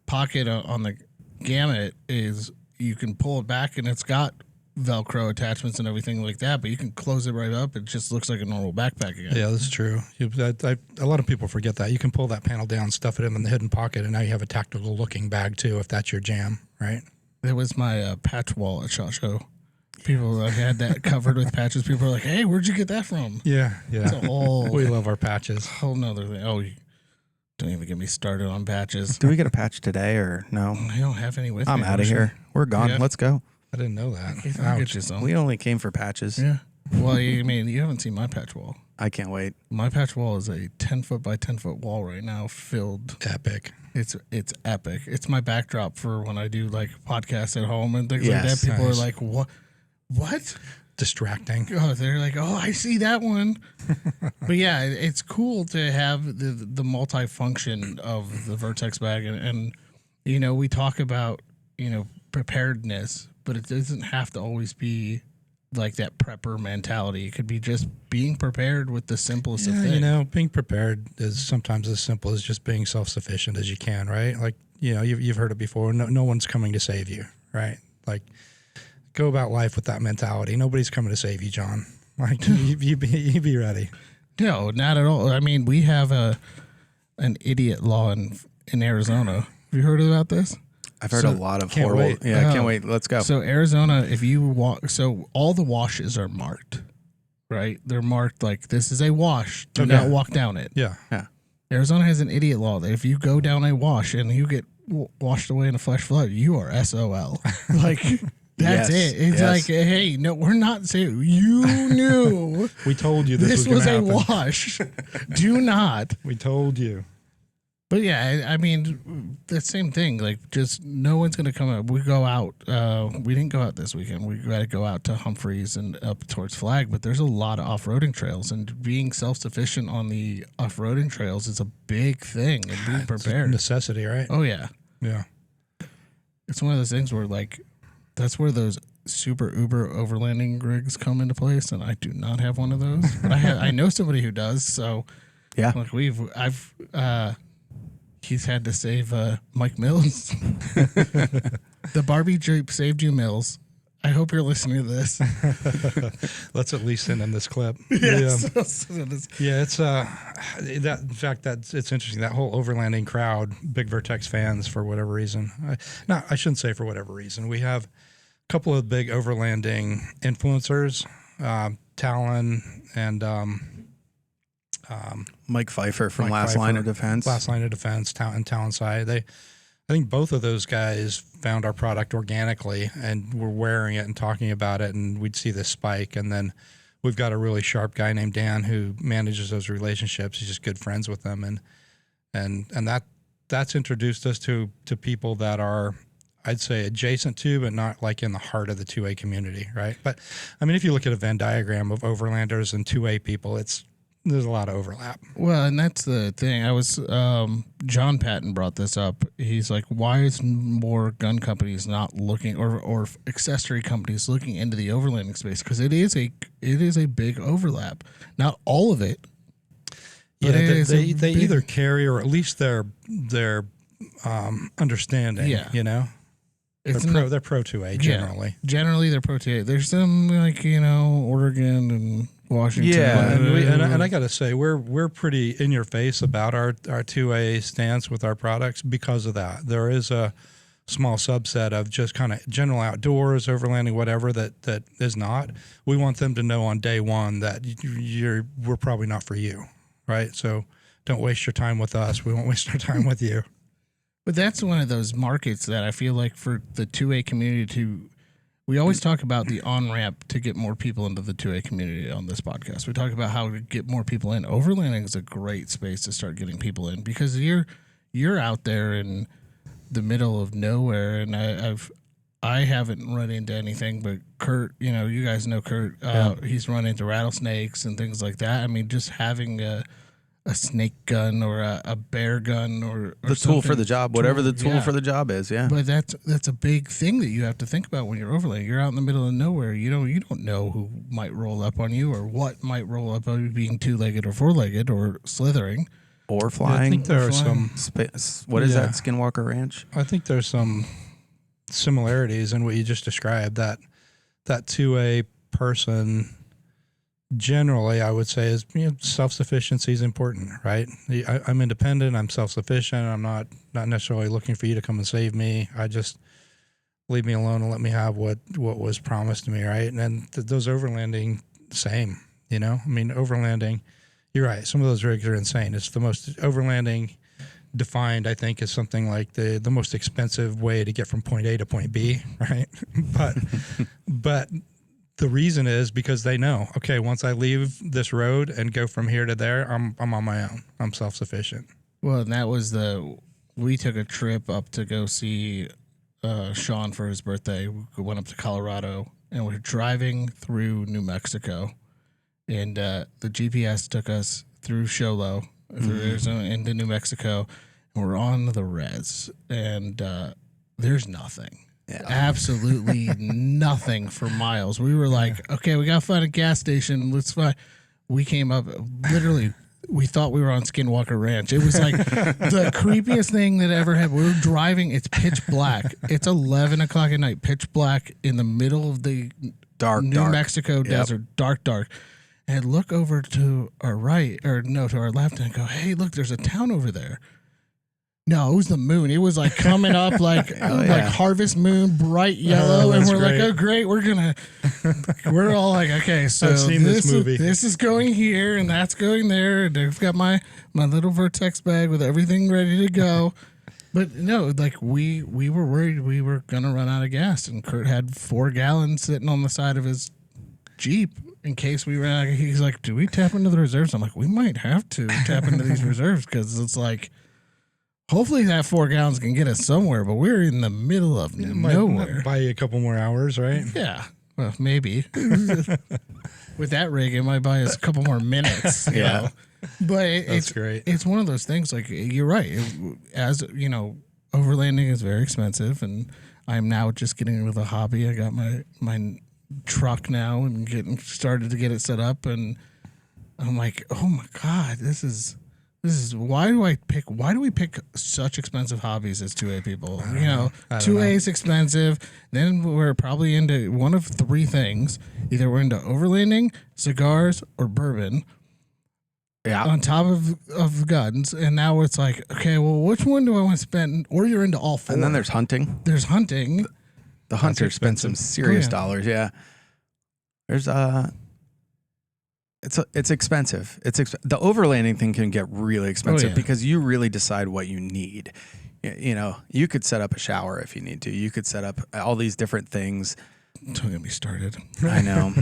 pocket on the Gamut is you can pull it back and it's got Velcro attachments and everything like that, but you can close it right up. It just looks like a normal backpack again. Yeah, that's true. A lot of people forget that. You can pull that panel down, stuff it in the hidden pocket, and now you have a tactical looking bag too, if that's your jam, right? It was my patch wall at SHOT Show. People had that covered with patches. People are like, "Hey, where'd you get that from?" Yeah. It's a whole we love our patches. Whole nother thing. Oh, don't even get me started on patches. Do we get a patch today or no? I don't have any with me. I'm out of here. We're gone. Yeah. Let's go. I didn't know that. I'll get you some. We only came for patches. Yeah. Well, you haven't seen my patch wall. I can't wait. My patch wall is a 10-foot by 10-foot wall right now, filled. Epic. It's epic. It's my backdrop for when I do like podcasts at home and things like Yes, that. People nice. are like, "What?" Distracting. Oh, they're like, "Oh, I see that one." But yeah, it's cool to have the multifunction of the Vertx bag, and we talk about preparedness, but it doesn't have to always be like that prepper mentality. It could be just being prepared with the simplest of things. Being prepared is sometimes as simple as just being self-sufficient as you can, right? Like, you've heard it before. No one's coming to save you, right? Like, go about life with that mentality. Nobody's coming to save you, John. Like, you be ready. No, not at all. I mean, we have an idiot law in Arizona. Have you heard about this? I've heard a lot of can't horrible. wait. Yeah, can't wait. Let's go. So Arizona, if you walk, so all the washes are marked, right? They're marked like this is a wash. Do not walk down it. Yeah. Arizona has an idiot law that if you go down a wash and you get washed away in a flash flood, you are SOL. Like that's Yes, it. It's yes. like, hey, no, we're not saying you knew We told you this was a gonna happen. wash. Do not. We told you. But yeah, I mean, the same thing. Like, just no one's going to come out. We go out. We didn't go out this weekend. We got to go out to Humphreys and up towards Flag. But there's a lot of off-roading trails, and being self-sufficient on the off-roading trails is a big thing. And being prepared, Necessity, right? oh yeah, Yeah. it's one of those things where like that's where those super Uber overlanding rigs come into place, and I do not have one of those. But I know somebody who does. So Yeah. like he's had to save Mike Mills. The Barbie Jeep saved you, Mills. I hope you're listening to this. Let's at least send in this clip. Yes. Yeah, it's that. In fact, it's interesting. That whole overlanding crowd, big Vertx fans for whatever reason. I shouldn't say for whatever reason. We have couple of big overlanding influencers, Talon and Mike Pfeiffer from Mike Last Pfeiffer, Line of Defense. Last Line of Defense, Talon Side. I think both of those guys found our product organically and were wearing it and talking about it, and we'd see this spike. And then we've got a really sharp guy named Dan who manages those relationships. He's just good friends with them, and that's introduced us to people that are, I'd say, adjacent to, but not like in the heart of the 2A community, right? But I mean, if you look at a Venn diagram of overlanders and 2A people, there's a lot of overlap. Well, and that's the thing. I was John Patton brought this up. He's like, why is more gun companies not looking, or accessory companies looking into the overlanding space? Because it is a big overlap. Not all of it. Yeah, they either carry, or at least their understanding. Yeah. You know, they're pro 2A generally. Yeah, generally they're pro 2A. There's some like Oregon and Washington. Yeah, and I got to say, we're pretty in your face about our 2A stance with our products because of that. There is a small subset of just kind of general outdoors, overlanding, whatever that is not. We want them to know on day one that we're probably not for you, right? So don't waste your time with us. We won't waste our time with you. But that's one of those markets that I feel like for the 2A community we always talk about the on-ramp to get more people into the 2A community on this podcast. We talk about how to get more people in. Overlanding is a great space to start getting people in because you're out there in the middle of nowhere, and I haven't run into anything, but Kurt, you guys know Kurt. He's run into rattlesnakes and things like that. I mean, just having a snake gun or a bear gun or the tool for the job, whatever the tool for the job is. Yeah. But that's a big thing that you have to think about when you're overlanding. You're out in the middle of nowhere. You don't know who might roll up on you or what might roll up on you being 2-legged or 4-legged or slithering. Or flying. I think there are some. What is that? Skinwalker Ranch? I think there's some similarities in what you just described. That 2A person, generally, I would say, is self-sufficiency is important, right? I'm independent. I'm self-sufficient. I'm not necessarily looking for you to come and save me. I just leave me alone and let me have what was promised to me, right? And those overlanding, same. I mean, overlanding. You're right. Some of those rigs are insane. It's the most overlanding defined, I think, as something like the most expensive way to get from point A to point B, right? but the reason is because they know, okay, once I leave this road and go from here to there, I'm on my own. I'm self-sufficient. Well, and that was we took a trip up to go see Sean for his birthday. We went up to Colorado and we're driving through New Mexico. And the GPS took us through Sholo, through Arizona, into New Mexico, and we're on the res, and there's nothing. Yeah. Absolutely nothing for miles. We were like, okay, we got to find a gas station. Let's find. We came up, literally, we thought we were on Skinwalker Ranch. It was like the creepiest thing that ever happened. We were driving. It's pitch black. It's 11 o'clock at night, pitch black in the middle of the New Mexico desert, dark. And look over to our right, to our left, and go, hey, look, there's a town over there. No, it was the moon. It was like coming up like harvest moon, bright yellow, and we're like, oh great, we're all like, okay, so I've seen this movie. This is going here, and that's going there. And I've got my little Vertx bag with everything ready to go. But no, like we were worried we were gonna run out of gas, and Kurt had 4 gallons sitting on the side of his Jeep. In case we ran out, he's like, do we tap into the reserves? I'm like, we might have to tap into these reserves because it's like, hopefully that 4 gallons can get us somewhere, but we're in the middle of nowhere. Might buy you a couple more hours, right? Yeah, well, maybe. With that rig, it might buy us a couple more minutes. You know? But it's great. It's one of those things, like, you're right. Overlanding is very expensive, and I'm now just getting into the hobby. I got my truck now and getting started to get it set up, and I'm like, oh my god, this is why do we pick such expensive hobbies as 2A people? 2A is expensive, then we're probably into one of 3 things. Either we're into overlanding, cigars, or bourbon. Yeah. On top of guns, and now it's like, okay, well, which one do I want to spend? Or you're into all 4. And then there's hunting. There's hunting. The hunter spent some serious yeah. dollars. Yeah. There's it's expensive. The overlanding thing can get really expensive because you really decide what you need. You know, you could set up a shower if you need to. You could set up all these different things. Don't get me started. I know.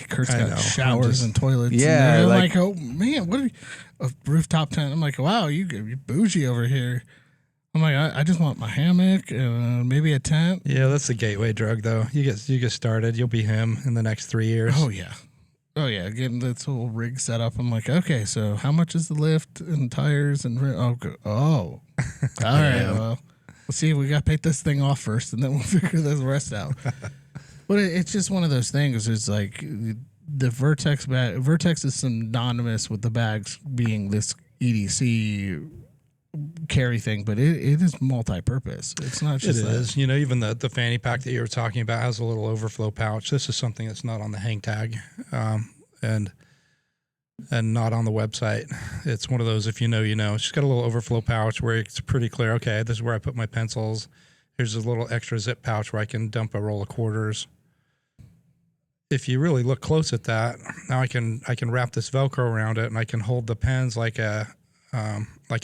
Kurt's got showers and toilets. Yeah, and like, oh man, what? A rooftop tent. I'm like, wow, you're bougie over here. I'm like, I just want my hammock and maybe a tent. Yeah, that's the gateway drug, though. You get started, you'll be him in the next 3 years. Oh yeah, getting this whole rig set up. I'm like, okay, so how much is the lift and tires and all right, well, let's see. We got to pay this thing off first, and then we'll figure the rest out. But it's just one of those things. It's like the Vertx bag. Vertx is synonymous with the bags being this EDC carry thing, but it is multi-purpose. It's not just it that. is. You know, even the fanny pack that you were talking about has a little overflow pouch. This is something that's not on the hang tag, and not on the website. It's one of those, if you know, you know. It's just got a little overflow pouch where it's pretty clear. Okay, this is where I put my pencils. Here's a little extra zip pouch where I can dump a roll of quarters. If you really look close at that, now I can wrap this Velcro around it, and I can hold the pens like a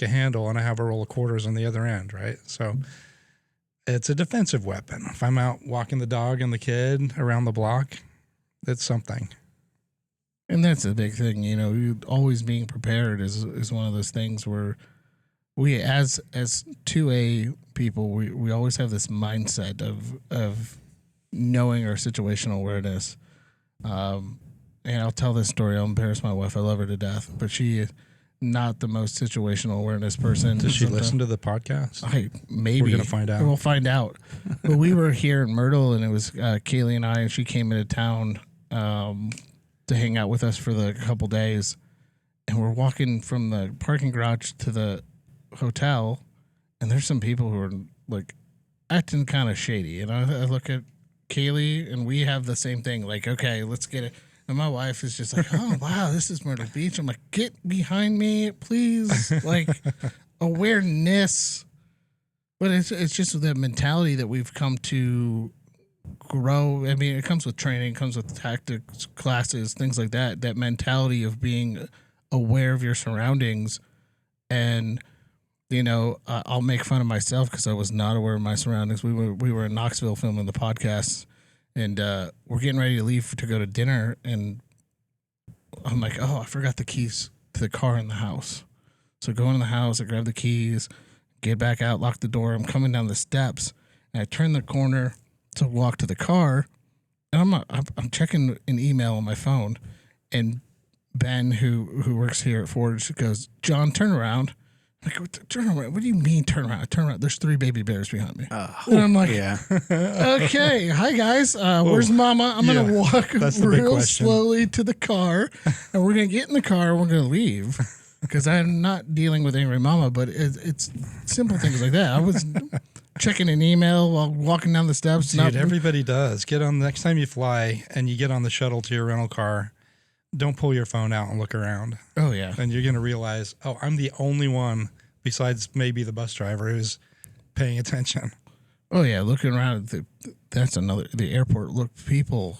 handle, and I have a roll of quarters on the other end, right? So it's a defensive weapon. If I'm out walking the dog and the kid around the block, it's something. And that's the big thing, you know. You always being prepared is one of those things where we, as 2A people, we always have this mindset of knowing our situational awareness. And I'll tell this story. I'll embarrass my wife. I love her to death, but she is not the most situational awareness person. Does she listen to the podcast? Maybe. We're gonna find out. We'll find out. But we were here in Myrtle, and it was Kailey and I, and she came into town to hang out with us for the couple days, and we're walking from the parking garage to the hotel, and there's some people who are like acting kind of shady. And I look at Kailey, and we have the same thing. Like, okay, let's get it. And my wife is just like, oh wow, this is Myrtle Beach. I'm like, get behind me, please. Like, awareness. But it's just the mentality that we've come to grow. I mean, it comes with training, it comes with tactics, classes, things like that. That mentality of being aware of your surroundings. And, you know, I'll make fun of myself because I was not aware of my surroundings. We were in Knoxville filming the podcast, and we're getting ready to leave to go to dinner. And I'm like, oh, I forgot the keys to the car in the house. So go in the house, I grab the keys, get back out, lock the door. I'm coming down the steps, and I turn the corner to walk to the car, and I'm checking an email on my phone, and Ben, who works here at Forge, goes, John, turn around. I'm like, turn around. What do you mean turn around? Turn around. There's 3 baby bears behind me. And I'm like, yeah. Okay, hi guys. Where's Mama? I'm gonna walk real slowly to the car, and we're gonna get in the car. And we're gonna leave because I'm not dealing with angry Mama, but it's simple things like that. I was checking an email while walking down the steps. Dude, everybody does. Get on next time you fly and you get on the shuttle to your rental car. Don't pull your phone out and look around. Oh yeah, and you're gonna realize, oh, I'm the only one besides maybe the bus driver who's paying attention. Oh yeah, looking around. That's the airport. Look, people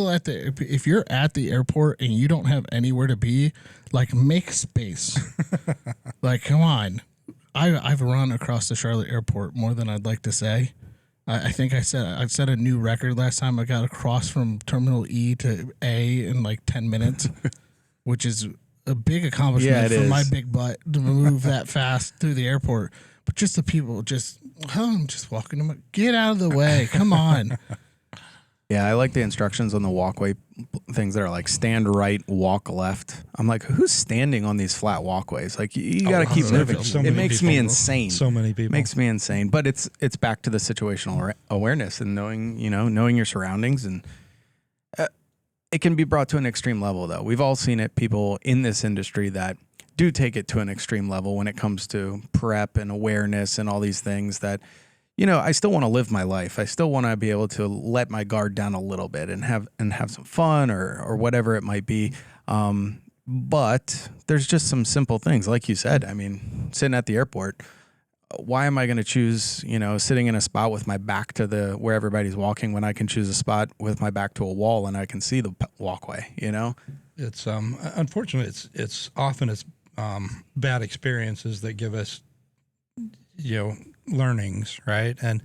at the. If you're at the airport and you don't have anywhere to be, like, make space. Like, come on. I've run across the Charlotte airport more than I'd like to say. I think I set a new record last time. I got across from Terminal E to A in like 10 minutes, which is a big accomplishment for my big butt to move that fast through the airport. But just the people, I'm just walking them. Get out of the way. Come on. Yeah, I like the instructions on the walkway things that are like stand right, walk left. I'm like, who's standing on these flat walkways? Like, you got to keep moving. It makes me insane. So many people. Makes me insane. But it's back to the situational awareness and knowing your surroundings. And it can be brought to an extreme level, though. We've all seen it. People in this industry that do take it to an extreme level when it comes to prep and awareness and all these things that, I still want to live my life. I still want to be able to let my guard down a little bit and have some fun or whatever it might be. But there's just some simple things, like you said. I mean, sitting at the airport, why am I going to choose, sitting in a spot with my back to where everybody's walking when I can choose a spot with my back to a wall and I can see the walkway, It's unfortunately it's often bad experiences that give us learnings, right? And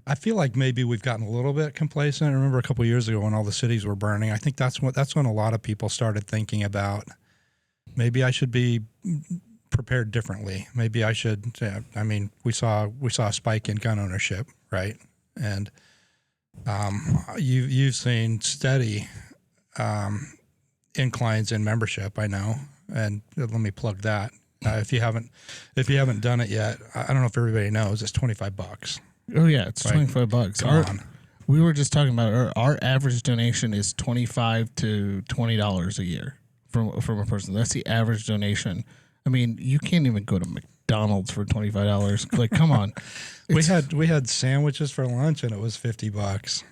I feel like maybe we've gotten a little bit complacent. I remember a couple of years ago when all the cities were burning. I think that's when a lot of people started thinking about maybe I should be prepared differently. Maybe I should. I mean, we saw a spike in gun ownership, right? And you've seen steady inclines in membership. I know, and let me plug that. If you haven't done it yet, I don't know if everybody knows it's $25. Oh yeah, it's Right. $25. Come on. We were just talking about our average donation is $25 to $20 a year from a person. That's the average donation. I mean, you can't even go to McDonald's for $25. Like, come on. We had sandwiches for lunch and it was $50.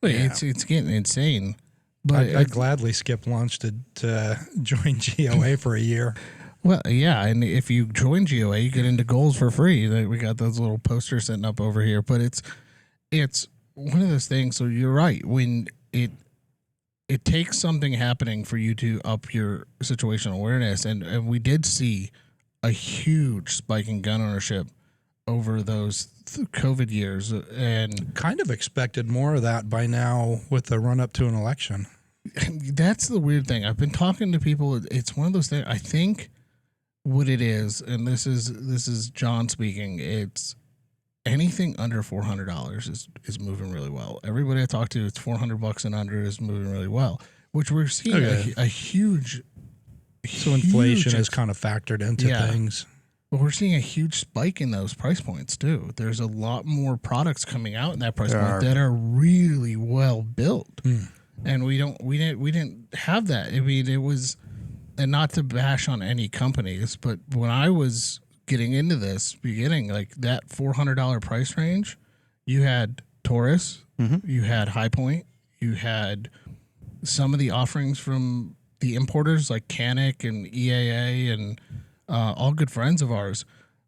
It's getting insane. But I'd gladly skip lunch to join GOA for a year. Well, yeah, and if you join GOA, you get into goals for free. We got those little posters sitting up over here, but it's one of those things. So you're right. When it takes something happening for you to up your situational awareness, and we did see a huge spike in gun ownership over those COVID years, and Kind of expected more of that by now with the run up to an election. that's the weird thing. I've been talking to people. It's one of those things. I think what it is, and this is John speaking. It's anything under $400 is moving really well. Everybody I talk to, it's $400 and under is moving really well, which we're seeing a huge. So inflation is kind of factored into things. But we're seeing a huge spike in those price points too. There's a lot more products coming out in that price point that are really well built, and we didn't have that. I mean, it was, and not to bash on any companies, but when I was getting into this beginning, like that $400 price range, you had Taurus, you had High Point, you had some of the offerings from the importers like Canic and EAA and all good friends of ours.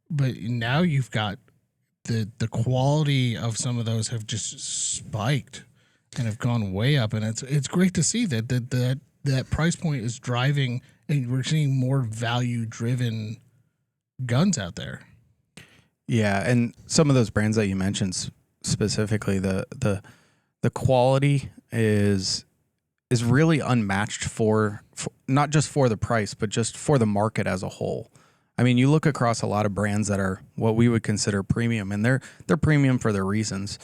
But now you've got the quality of some of those have just spiked and have gone way up, and it's great to see that price point is driving, and we're seeing more value driven guns out there. Yeah, and some of those brands that you mentioned specifically, the quality is really unmatched for not just for the price, but just for the market as a whole. I mean, you look across a lot of brands that are what we would consider premium, and they're premium for their reasons.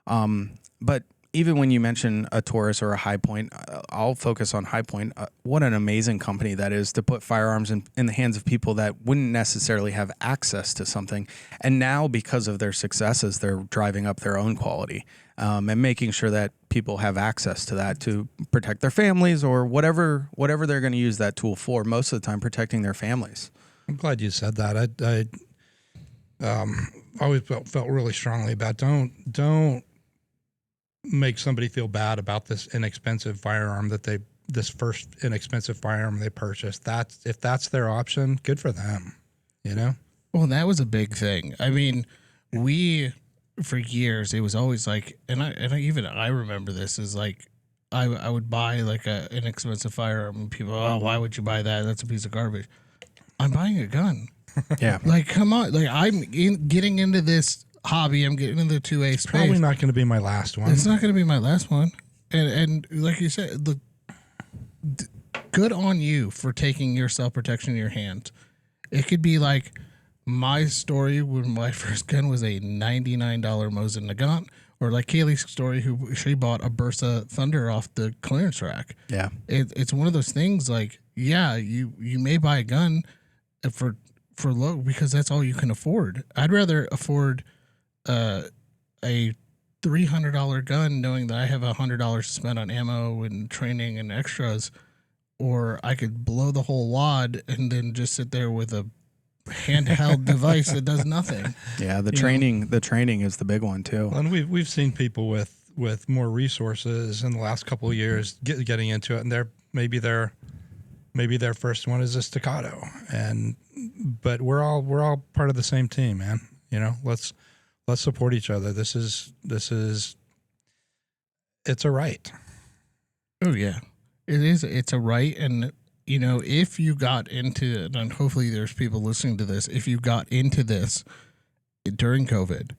But even when you mention a Taurus or a High Point, I'll focus on High Point. What an amazing company that is to put firearms in the hands of people that wouldn't necessarily have access to something. And now, because of their successes, they're driving up their own quality and making sure that people have access to that to protect their families or whatever they're going to use that tool for. Most of the time, protecting their families. I'm glad you said that. I always felt really strongly about don't make somebody feel bad about this inexpensive firearm this first inexpensive firearm they purchased. If that's their option, good for them, Well, that was a big thing. I mean, for years, it was always like, and I remember this is like, I would buy like an inexpensive firearm and people, oh, why would you buy that? That's a piece of garbage. I'm buying a gun. Yeah. Like, come on. Like, getting into this hobby. I'm getting into the 2A space. Probably not going to be my last one. It's not going to be my last one. And like you said, good on you for taking your self-protection in your hands. It could be like my story when my first gun was a $99 Mosin Nagant, or like Kailey's story, she bought a Bursa Thunder off the clearance rack. Yeah. It's one of those things like, yeah, you may buy a gun for low because that's all you can afford. I'd rather afford a $300 gun knowing that I have $100 to spend on ammo and training and extras, or I could blow the whole wad and then just sit there with a handheld device that does nothing. Yeah, the training is the big one too. And we've seen people with more resources in the last couple of years getting into it, and maybe their first one is a Staccato, but we're all part of the same team, man. Let's support each other. This is it's a right. Oh yeah, it is. It's a right, and if you got into it, and hopefully there's people listening to this, if you got into this during COVID,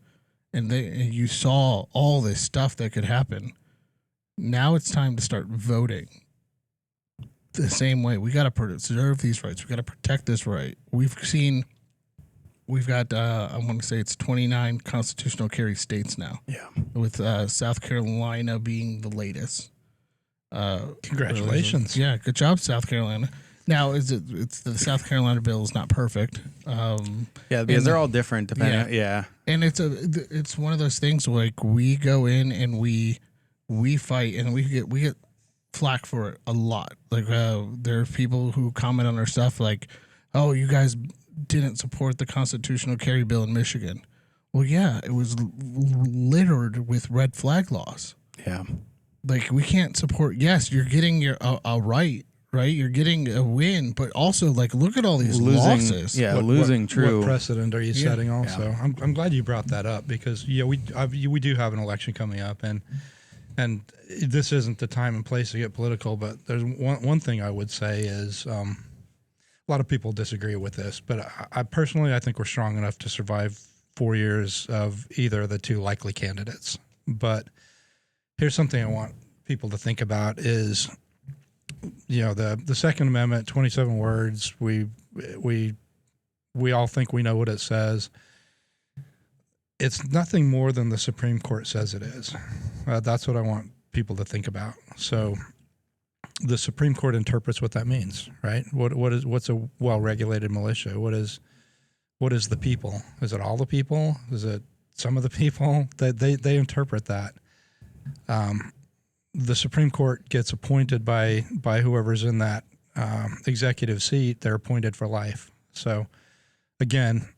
and you saw all this stuff that could happen, now it's time to start voting. The same way we got to preserve these rights. We got to protect this right. We've got I want to say it's 29 constitutional carry states now. Yeah, with South Carolina being the latest. Congratulations! Yeah, good job, South Carolina. Now, it's the South Carolina bill is not perfect. Because they're all different depending. Yeah, and it's one of those things like we go in and we fight and we get flack for it a lot. Like there are people who comment on our stuff like, "Oh, you guys didn't support the constitutional carry bill in Michigan." Well, yeah, it was littered with red flag laws. Yeah, like we can't support. Yes, you're getting a right. You're getting a win, but also like look at all these losses. Yeah, What true. What precedent are you setting? Also, yeah. I'm glad you brought that up because we do have an election coming up, and this isn't the time and place to get political. But there's one thing I would say is a lot of people disagree with this, but I personally think we're strong enough to survive 4 years of either of the two likely candidates. But here's something I want people to think about is, the Second Amendment, 27 words. We all think we know what it says. It's nothing more than the Supreme Court says it is. That's what I want people to think about. So the Supreme Court interprets what that means, right? What's a well-regulated militia? What is the people? Is it all the people? Is it some of the people? They interpret that. The Supreme Court gets appointed by whoever's in that executive seat. They're appointed for life. So again,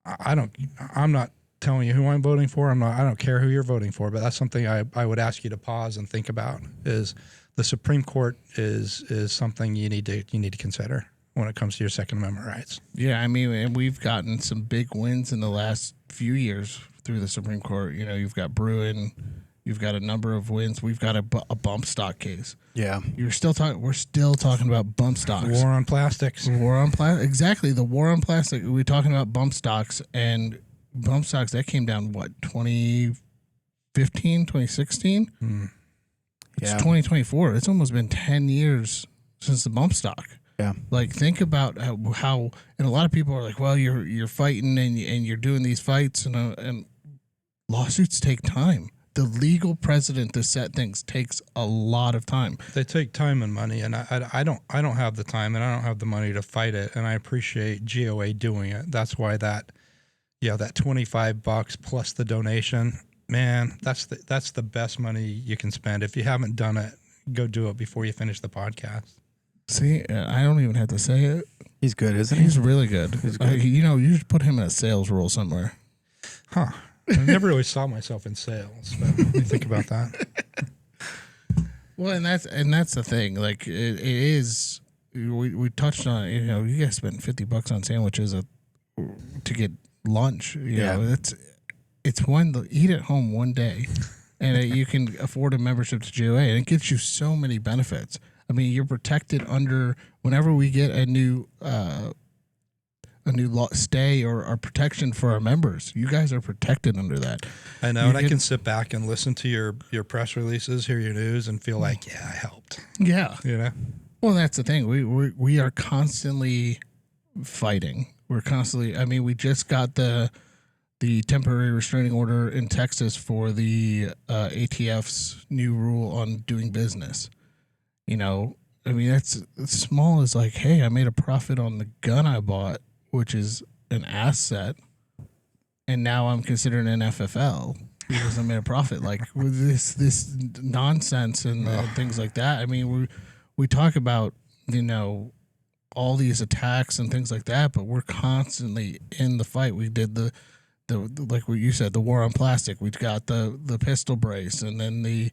I'm not telling you who I'm voting for. I don't care who you're voting for, but that's something I would ask you to pause and think about is the Supreme Court is something you need to consider when it comes to your Second Amendment rights. Yeah, I mean, and we've gotten some big wins in the last few years through the Supreme Court. You've got Bruin, you've got a number of wins. We've got a bump stock case. Yeah, we're still talking about bump stocks. War on plastics. Exactly, the war on plastic. We're talking about bump stocks and bump stocks that came down 2015, 2016. It's 2024. It's almost been 10 years since the bump stock. Yeah. Like think about how and a lot of people are like, well, you're fighting and you're doing these fights and lawsuits take time. The legal precedent to set things takes a lot of time. They take time and money, and I don't have the time and I don't have the money to fight it. And I appreciate GOA doing it. That's why that $25 plus the donation, man, that's the best money you can spend. If you haven't done it, go do it before you finish the podcast. See, I don't even have to say it. He's good, isn't he? He's really good. He's good. You should put him in a sales role somewhere. Huh. I never really saw myself in sales, but let me think about that. Well, and that's the thing. Like it is. We touched on it. You guys spent $50 on sandwiches to get lunch. You know, it's eat at home one day, and you can afford a membership to GOA, and it gives you so many benefits. I mean, you're protected under whenever we get a new stay or protection for our members. You guys are protected under that. I know, and I can sit back and listen to your press releases, hear your news, and feel like, I helped. Yeah, Well, that's the thing. We are constantly fighting. We're constantly. I mean, we just got the temporary restraining order in Texas for the ATF's new rule on doing business. I mean, that's as small as like, hey, I made a profit on the gun I bought, which is an asset, and now I'm considered an FFL because I made a profit. Like with this nonsense and things like that. I mean, we talk about all these attacks and things like that, but we're constantly in the fight. We did the like what you said, the war on plastic. We've got the pistol brace, and then the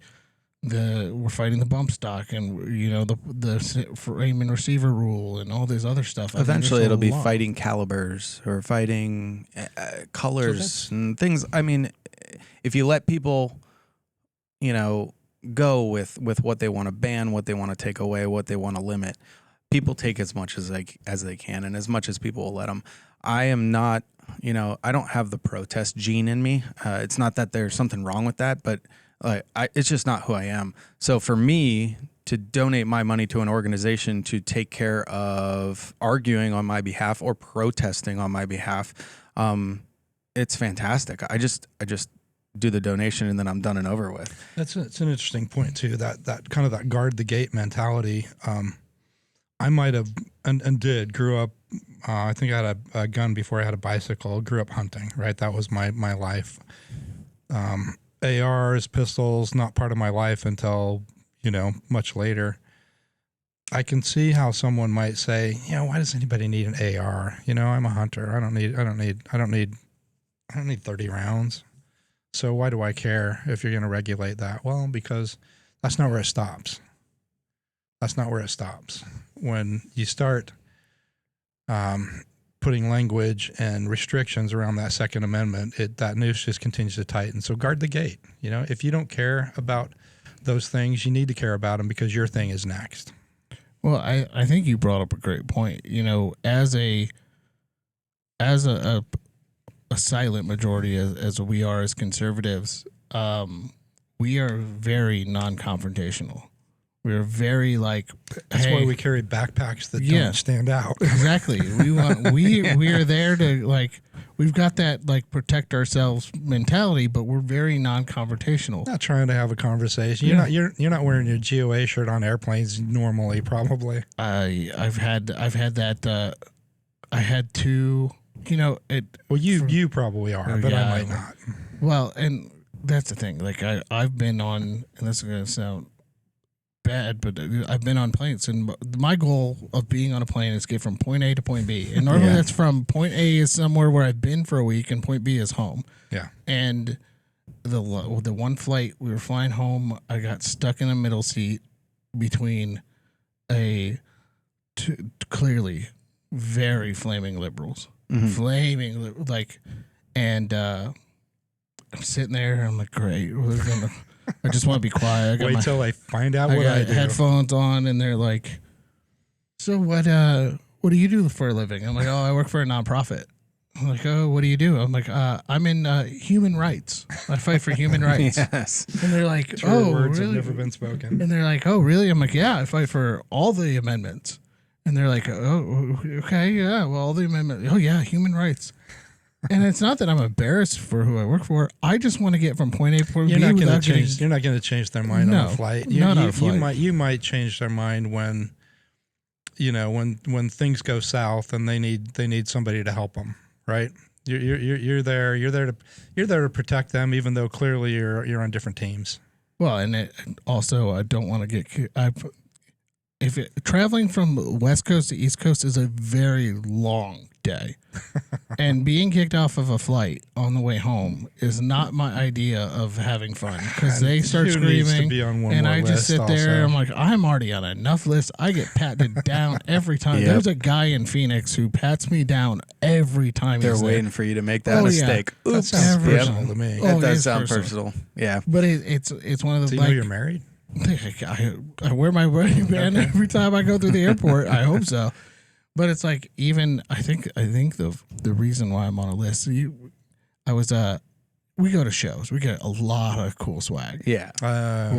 we're fighting the bump stock, and you know the frame and receiver rule, and all this other stuff. Eventually, it'll be fighting calibers or fighting colors and things. I mean, if you let people, you know, go with what they want to ban, what they want to take away, what they want to limit, people take as much as they can, and as much as people will let them. I am not, you know, I don't have the protest gene in me. It's not that there's something wrong with that, but it's just not who I am. So for me to donate my money to an organization to take care of arguing on my behalf or protesting on my behalf, it's fantastic. I just do the donation and then I'm done and over with. It's an interesting point too. That kind of that guard the gate mentality. I might have and did grew up. I think I had a gun before I had a bicycle. Grew up hunting. Right, that was my life. ARs, pistols, not part of my life until, you know, much later. I can see how someone might say, you know, why does anybody need an AR? You know, I'm a hunter. I don't need 30 rounds. So why do I care if you're going to regulate that? Well, because that's not where it stops. That's not where it stops. When you start putting language and restrictions around that Second Amendment, that noose just continues to tighten. So guard the gate. You know, if you don't care about those things, you need to care about them because your thing is next. Well, I think you brought up a great point. You know, as a silent majority as we are as conservatives, we are very non-confrontational. We're very like, that's why we carry backpacks that don't stand out. Exactly. We are there to like, we've got that like protect ourselves mentality, but we're very non-confrontational. Not trying to have a conversation. You're not wearing your GOA shirt on airplanes normally, probably. I've had that. I had two. You know it. Well, you probably are, but I might not. Well, and that's the thing. Like I've been on, and this is gonna sound bad, but I've been on planes, and my goal of being on a plane is to get from point A to point B. And normally that's from point A is somewhere where I've been for a week, and point B is home. Yeah. And the one flight we were flying home, I got stuck in a middle seat between clearly very flaming liberals. Flaming like, and I'm sitting there. I'm like, great. I just want to be quiet. Wait till I find out what I do. Headphones on, and they're like, "So what do you do for a living?" I'm like, "Oh, I work for a nonprofit." I'm like, "Oh, what do you do?" I'm like, "I'm in human rights. I fight for human rights." Yes. And they're like, True "Oh, words really?" have never been spoken. And they're like, "Oh, really?" I'm like, "Yeah, I fight for all the amendments." And they're like, "Oh, okay, yeah, well, all the amendments. Oh, yeah, human rights." And it's not that I'm embarrassed for who I work for. I just want to get from point A to point B. You're not going to change their mind on a flight. Not on a flight. You might change their mind when, you know, when things go south and they need somebody to help them, right? You're there to protect them, even though clearly you're on different teams. Well, and also I don't want to get traveling from West Coast to East Coast is a very long day. And being kicked off of a flight on the way home is not my idea of having fun, because they start screaming and I just sit there. I'm like, I'm already on enough lists. I get patted down every time. Yep. There's a guy in Phoenix who pats me down every time. They're waiting for you to make that mistake. Yeah. Oops. That sounds personal to me. That does sound personal. Yeah. But it's one of the. Do you know you're married? I wear my wedding band every time I go through the airport. I hope so. But it's like, even I think the reason why I'm on a list. We go to shows. We get a lot of cool swag. Yeah.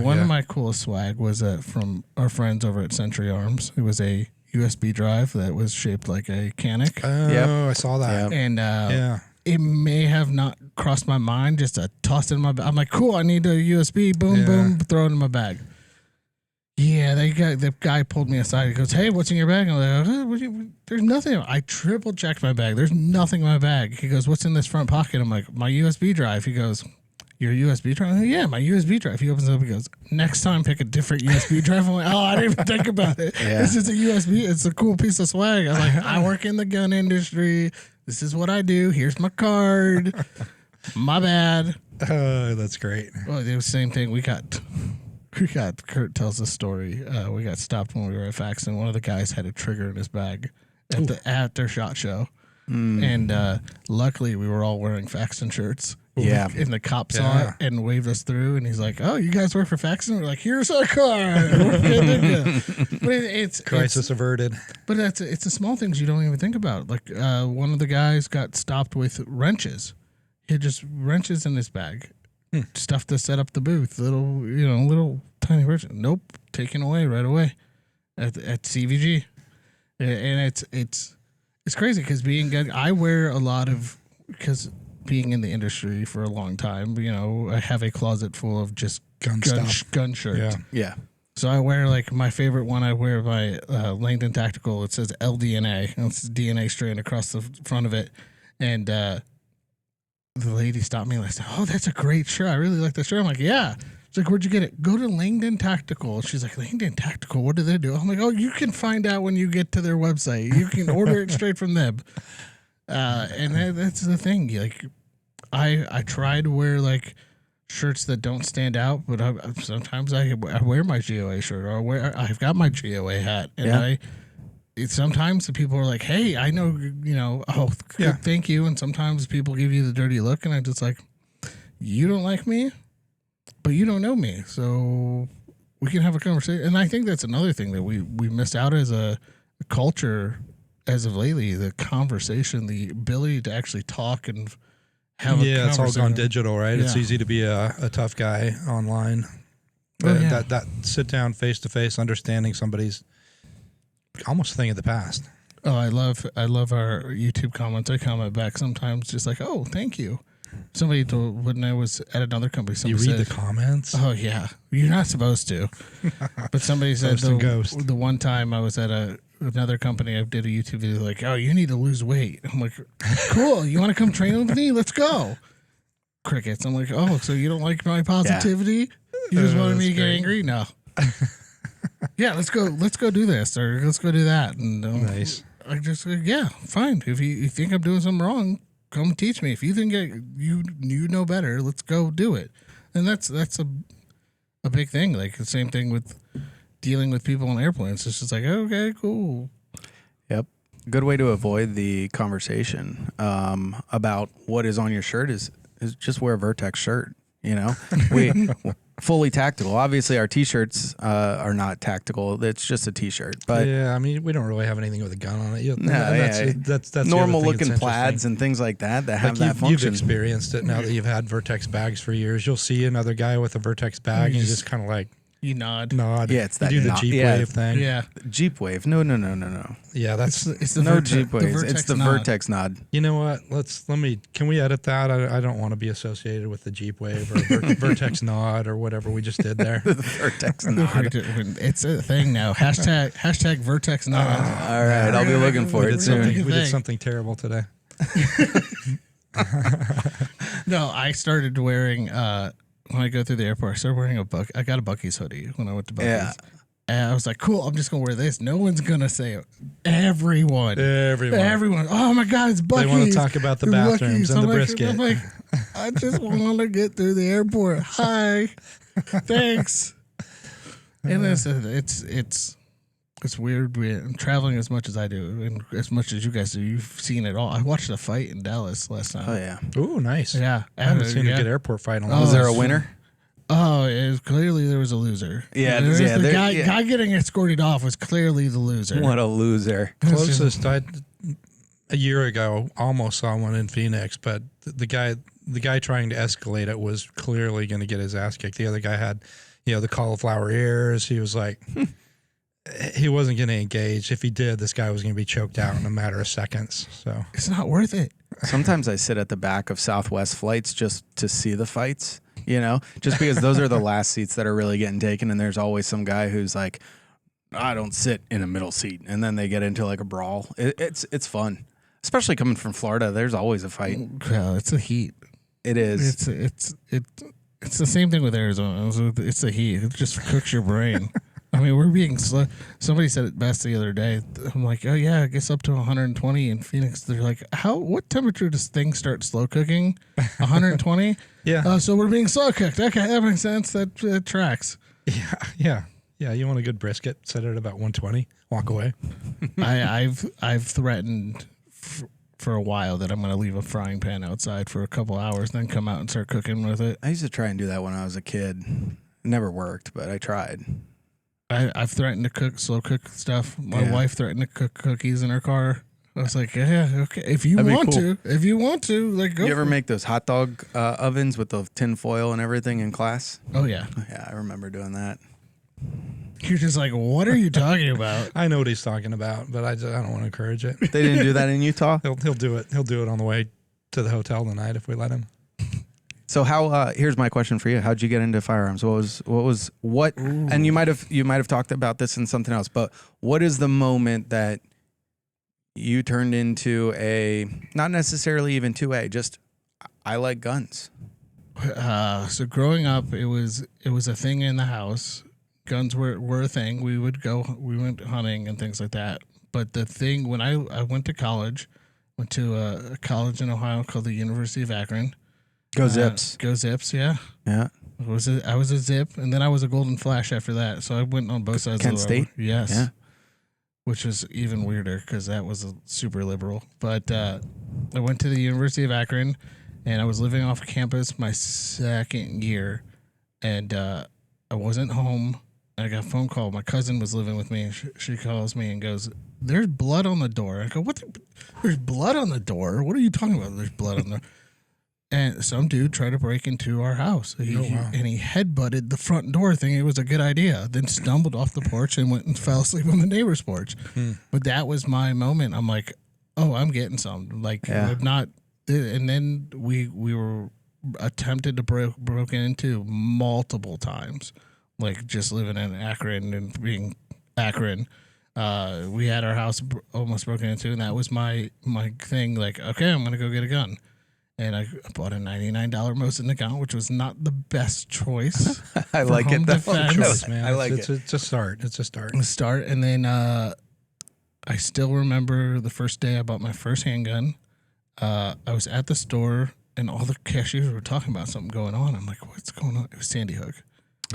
One of my coolest swag was from our friends over at Century Arms. It was a USB drive that was shaped like a Canic. Oh, I saw that. Yep. And it may have not crossed my mind just to toss it in my bag. I'm like, cool, I need a USB. Boom, boom, throw it in my bag. Yeah, the guy pulled me aside. He goes, "Hey, what's in your bag?" I'm like, "There's nothing." I triple checked my bag. There's nothing in my bag. He goes, "What's in this front pocket?" I'm like, "My USB drive." He goes, "Your USB drive?" I'm like, "Yeah, my USB drive." He opens it up. He goes, "Next time, pick a different USB drive." I'm like, "Oh, I didn't even think about it. Yeah. This is a USB. It's a cool piece of swag." I'm like, "I work in the gun industry. This is what I do. Here's my card. My bad." Oh, that's great. Well, it was the same thing. We got Kurt tells the story. We got stopped when we were at Fax, and one of the guys had a trigger in his bag at their SHOT Show. And luckily, we were all wearing Faxon shirts. Yeah. And the cop saw it and waved us through, and he's like, "Oh, you guys work for Faxon?" We're like, "Here's our car." But it's Crisis averted. But it's the small things you don't even think about. Like one of the guys got stopped with wrenches. He had just wrenches in his bag, stuff to set up the booth. Little tiny wrenches. Nope, taken away right away at CVG. And it's crazy because I wear a lot of because. Being in the industry for a long time, I have a closet full of just gun shirts. Yeah. So I wear my favorite one. I wear my Langdon Tactical. It says LDNA. And it's DNA strand across the front of it. And the lady stopped me and I said, "Oh, that's a great shirt. I really like that shirt." I'm like, "Yeah." She's like, "Where'd you get it?" "Go to Langdon Tactical." She's like, "Langdon Tactical? What do they do?" I'm like, "Oh, you can find out when you get to their website. You can order it straight from them." And that's the thing. I try to wear shirts that don't stand out, but sometimes I wear my GOA shirt or I've got my GOA hat, and sometimes the people are like, "Hey, I know, thank you," and sometimes people give you the dirty look, and I'm just like, "You don't like me, but you don't know me, so we can have a conversation." And I think that's another thing that we missed out as a culture. As of lately, the conversation, the ability to actually talk and have a conversation. It's all gone digital, right? Yeah. It's easy to be a tough guy online. That sit down face to face, understanding somebody's almost a thing of the past. Oh, I love our YouTube comments. I comment back sometimes, just like, "Oh, thank you." Somebody told when I was at another company. You read the comments? Oh yeah, you're not supposed to. But somebody said the one time I was at another company, I did a YouTube video like, "Oh, you need to lose weight." I'm like, "Cool, you want to come train with me? Let's go." Crickets. I'm like, "Oh, so you don't like my positivity? You just wanted me to get angry?" No. Yeah, let's go do this or let's go do that. And nice. I just yeah, fine. If you think I'm doing something wrong, come teach me. If you think you know better, let's go do it. And that's a big thing. Like the same thing with dealing with people on airplanes. It's just like, okay, cool. Yep. Good way to avoid the conversation about what is on your shirt is just wear a Vertx shirt. We fully tactical. Obviously, our T-shirts are not tactical. It's just a T-shirt. But yeah, I mean, we don't really have anything with a gun on it. That's normal looking plaids and things like that have that function. You've experienced it now that you've had Vertx bags for years. You'll see another guy with a Vertx bag, and you just kind of like. You nod. Yeah, it's that. You do the Jeep Wave thing. Yeah. Jeep Wave. No. Yeah, that's it's the no Vertex, Jeep Waves. It's the nod. Vertx nod. You know what? Can we edit that? I don't want to be associated with the Jeep Wave or Vertex nod or whatever we just did there. The Vertx nod. It's a thing now. Hashtag Vertx nod. All right, I'll be looking for it soon. We did something terrible today. No, I started wearing when I go through the airport, I started wearing I got a Buc-ee's hoodie when I went to Buc-ee's. Yeah. And I was like, cool, I'm just going to wear this. No one's going to say it. Everyone. Oh, my God, it's Buc-ee's. They want to talk about the bathrooms and the brisket. I'm like, I just want to get through the airport. Hi. Thanks. And it's weird. I'm traveling as much as I do and as much as you guys do. You've seen it all. I watched a fight in Dallas last night. Oh, yeah. Ooh, nice. Yeah. I haven't seen a good airport fight in a long Was time. there a winner? Oh, clearly there was a loser. Yeah, the guy getting escorted off was clearly the loser. What a loser. Closest a year ago, almost saw one in Phoenix, but the guy trying to escalate it was clearly going to get his ass kicked. The other guy had, the cauliflower ears. He was like, he wasn't going to engage. If he did, this guy was going to be choked out in a matter of seconds. So it's not worth it. Sometimes I sit at the back of Southwest flights just to see the fights. Just because those are the last seats that are really getting taken, and there's always some guy who's like, I don't sit in a middle seat, and then they get into like a brawl. It's fun, especially coming from Florida. There's always a fight. Yeah, it's the heat. It is. It's the same thing with Arizona. It's the heat. It just cooks your brain. I mean, we're being slow. Somebody said it best the other day. I'm like, oh yeah, it gets up to 120 in Phoenix. They're like, what temperature does things start slow cooking? 120? Yeah. So we're being slow cooked. Okay, that makes sense. That tracks. Yeah. You want a good brisket? Set it at about 120. Walk away. I've threatened for a while that I'm going to leave a frying pan outside for a couple hours, then come out and start cooking with it. I used to try and do that when I was a kid. It never worked, but I tried. I've threatened to slow cook stuff. My wife threatened to cook cookies in her car. I was like, yeah, okay. If you want to, like, go. You ever make those hot dog ovens with the tin foil and everything in class? Oh yeah. Yeah, I remember doing that. You're just like, what are you talking about? I know what he's talking about, but I don't want to encourage it. They didn't do that in Utah? He'll do it. He'll do it on the way to the hotel tonight if we let him. So how? Here's my question for you: how'd you get into firearms? What? And you might have talked about this in something else, but what is the moment that you turned into not necessarily even 2A, just I like guns? So growing up, it was a thing in the house. Guns were a thing. We went hunting and things like that. But the thing when I went to college, went to a college in Ohio called the University of Akron. Go Zips. Go Zips, yeah. Yeah. I was a Zip, and then I was a Golden Flash after that. So I went on both sides Kent of the State? Yes. Yeah. Which was even weirder because that was a super liberal. But I went to the University of Akron, and I was living off campus my second year, and I wasn't home. I got a phone call. My cousin was living with me, and she calls me and goes, "There's blood on the door." I go, "What? There's blood on the door? What are you talking about? There's blood on the." And some dude tried to break into our house. He headbutted the front door, thinking it was a good idea. Then stumbled off the porch and went and fell asleep on the neighbor's porch. But that was my moment. I'm like, oh, I'm getting some. Like, I'm not. And then we were attempted to broken into multiple times. Like just living in Akron and being Akron. We had our house almost broken into, and that was my thing. Like, okay, I'm gonna go get a gun. And I bought a $99 Mosin Nagant, which was not the best choice. I like it. That's choice, man. I like it. It's a start. It's a start. And then I still remember the first day I bought my first handgun. I was at the store, and all the cashiers were talking about something going on. I'm like, what's going on? It was Sandy Hook.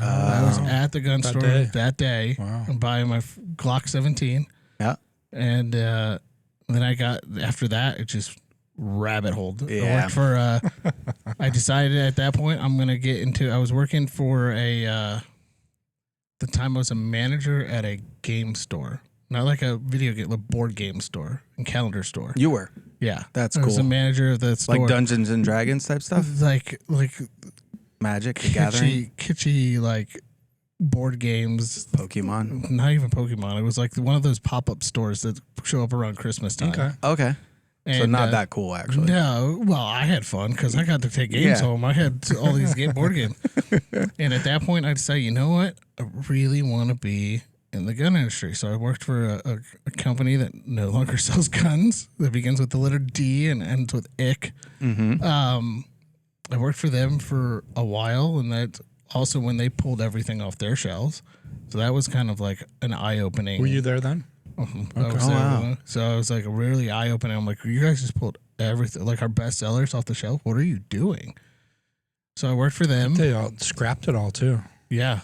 I was at the gun store that day buying my Glock 17. Yeah. And then after that, it just rabbit hole. Yeah. I decided at that point I'm gonna get into. I was working for the time I was a manager at a game store, not like a video game, a board game store and calendar store. You were? Yeah, that's cool. I was a manager of the store, like Dungeons and Dragons type stuff, like Magic the Gathering, kitschy like board games, Pokemon. Not even Pokemon. It was like one of those pop-up stores that show up around Christmas time. Okay. And, so not that cool, actually. No, well, I had fun because I got to take games home. I had all these board games. And at that point, I'd say, you know what? I really want to be in the gun industry. So I worked for a company that no longer sells guns, that begins with the letter D and ends with ick. Mm-hmm. I worked for them for a while, and that's also when they pulled everything off their shelves. So that was kind of like an eye-opening. Were you there then? I was there. Wow. So I was like really eye-opening. I'm like, you guys just pulled everything, like our best sellers off the shelf. What are you doing? So I worked for them. They all scrapped it all too. Yeah.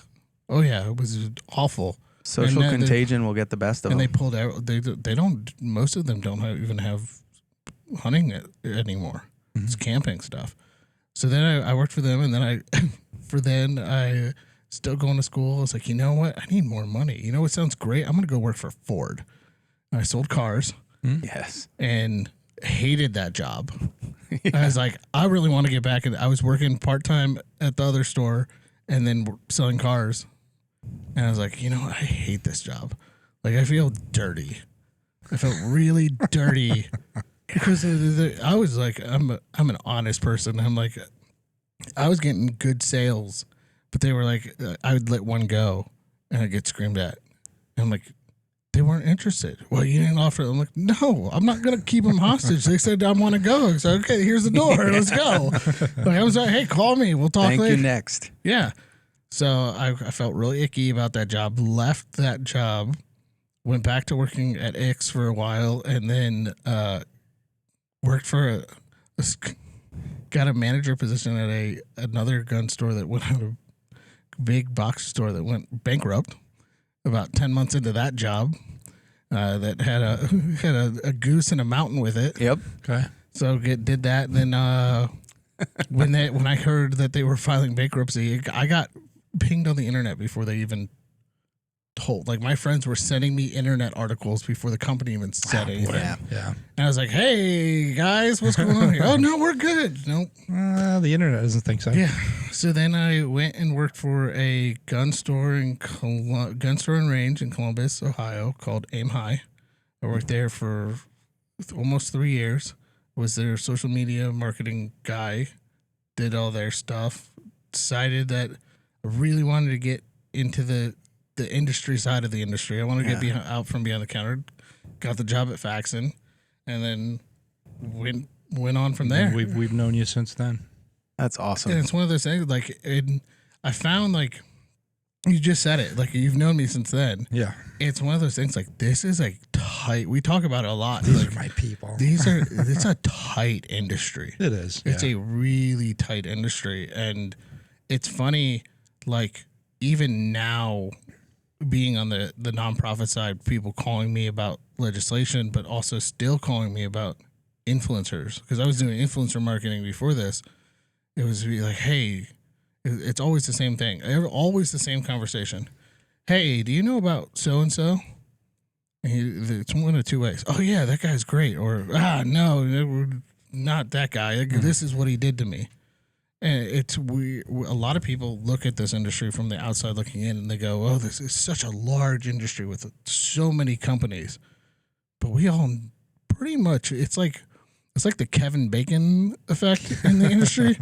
Oh yeah, it was awful. Social contagion will get the best of them. And they pulled out. They don't. Most of them don't even have hunting anymore. Mm-hmm. It's camping stuff. So then I worked for them, and then I still going to school. I was like, you know what? I need more money. You know what sounds great? I'm going to go work for Ford. And I sold cars. Yes. And hated that job. I was like, I really want to get back. I was working part-time at the other store and then selling cars. And I was like, you know what? I hate this job. Like, I feel dirty. I felt really dirty because I was like, I'm an honest person. I'm like, I was getting good sales. But they were like, I would let one go, and I'd get screamed at. And I'm like, they weren't interested. Well, you didn't offer it. I'm like, no, I'm not going to keep them hostage. They said, I want to go. I said, okay, here's the door. Let's go. Like, I was like, hey, call me. We'll talk later. Thank you next. Yeah. So I felt really icky about that job. Left that job, went back to working at X for a while, and then worked for got a manager position at another gun store that went out of big box store that went bankrupt. About 10 months into that job, that had a goose and a mountain with it. Yep. Okay. So did that, and then when I heard that they were filing bankruptcy, I got pinged on the internet before they even told. Like, my friends were sending me internet articles before the company even said anything. Yeah. And I was like, "Hey guys, what's going on here?" "Oh no, we're good." Nope. The internet doesn't think so. Yeah. So then I went and worked for a gun store and range in Columbus, Ohio, called Aim High. I worked there for almost 3 years. Was their social media marketing guy. Did all their stuff. Decided that I really wanted to get into the industry side of the industry. I wanted to get out from behind the counter. Got the job at Faxon, and then went on from there. We've known you since then. That's awesome. And it's one of those things, like, I found, like, you just said it, like, you've known me since then. Yeah. It's one of those things, like, this is, like, tight. We talk about it a lot. These like, are my people. it's a tight industry. It is. It's a really tight industry. And it's funny, like, even now, being on the nonprofit side, people calling me about legislation, but also still calling me about influencers. Because I was doing influencer marketing before this. It was like, hey, it's always the same thing. Always the same conversation. Hey, do you know about so-and-so? It's one of two ways. Oh, yeah, that guy's great. Or, no, not that guy. This is what he did to me. And a lot of people look at this industry from the outside looking in, and they go, "Oh, this is such a large industry with so many companies." But we all pretty much, it's like the Kevin Bacon effect in the industry.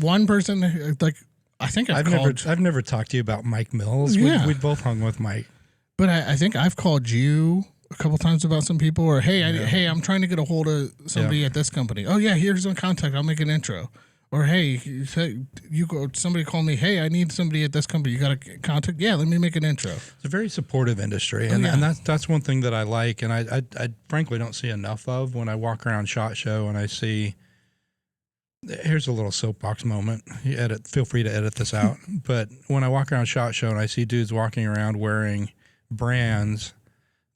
One person, like, I think I've never talked to you about Mike Mills. Yeah. We both hung with Mike. But I think I've called you a couple times about some people, or hey, I'm trying to get a hold of somebody at this company. Oh yeah, here's my contact. I'll make an intro. Or hey, somebody call me. Hey, I need somebody at this company. You got a contact? Yeah, let me make an intro. It's a very supportive industry, and that's one thing that I like, and I frankly don't see enough of when I walk around SHOT Show and I see. Here's a little soapbox moment. Feel free to edit this out. But when I walk around SHOT Show and I see dudes walking around wearing brands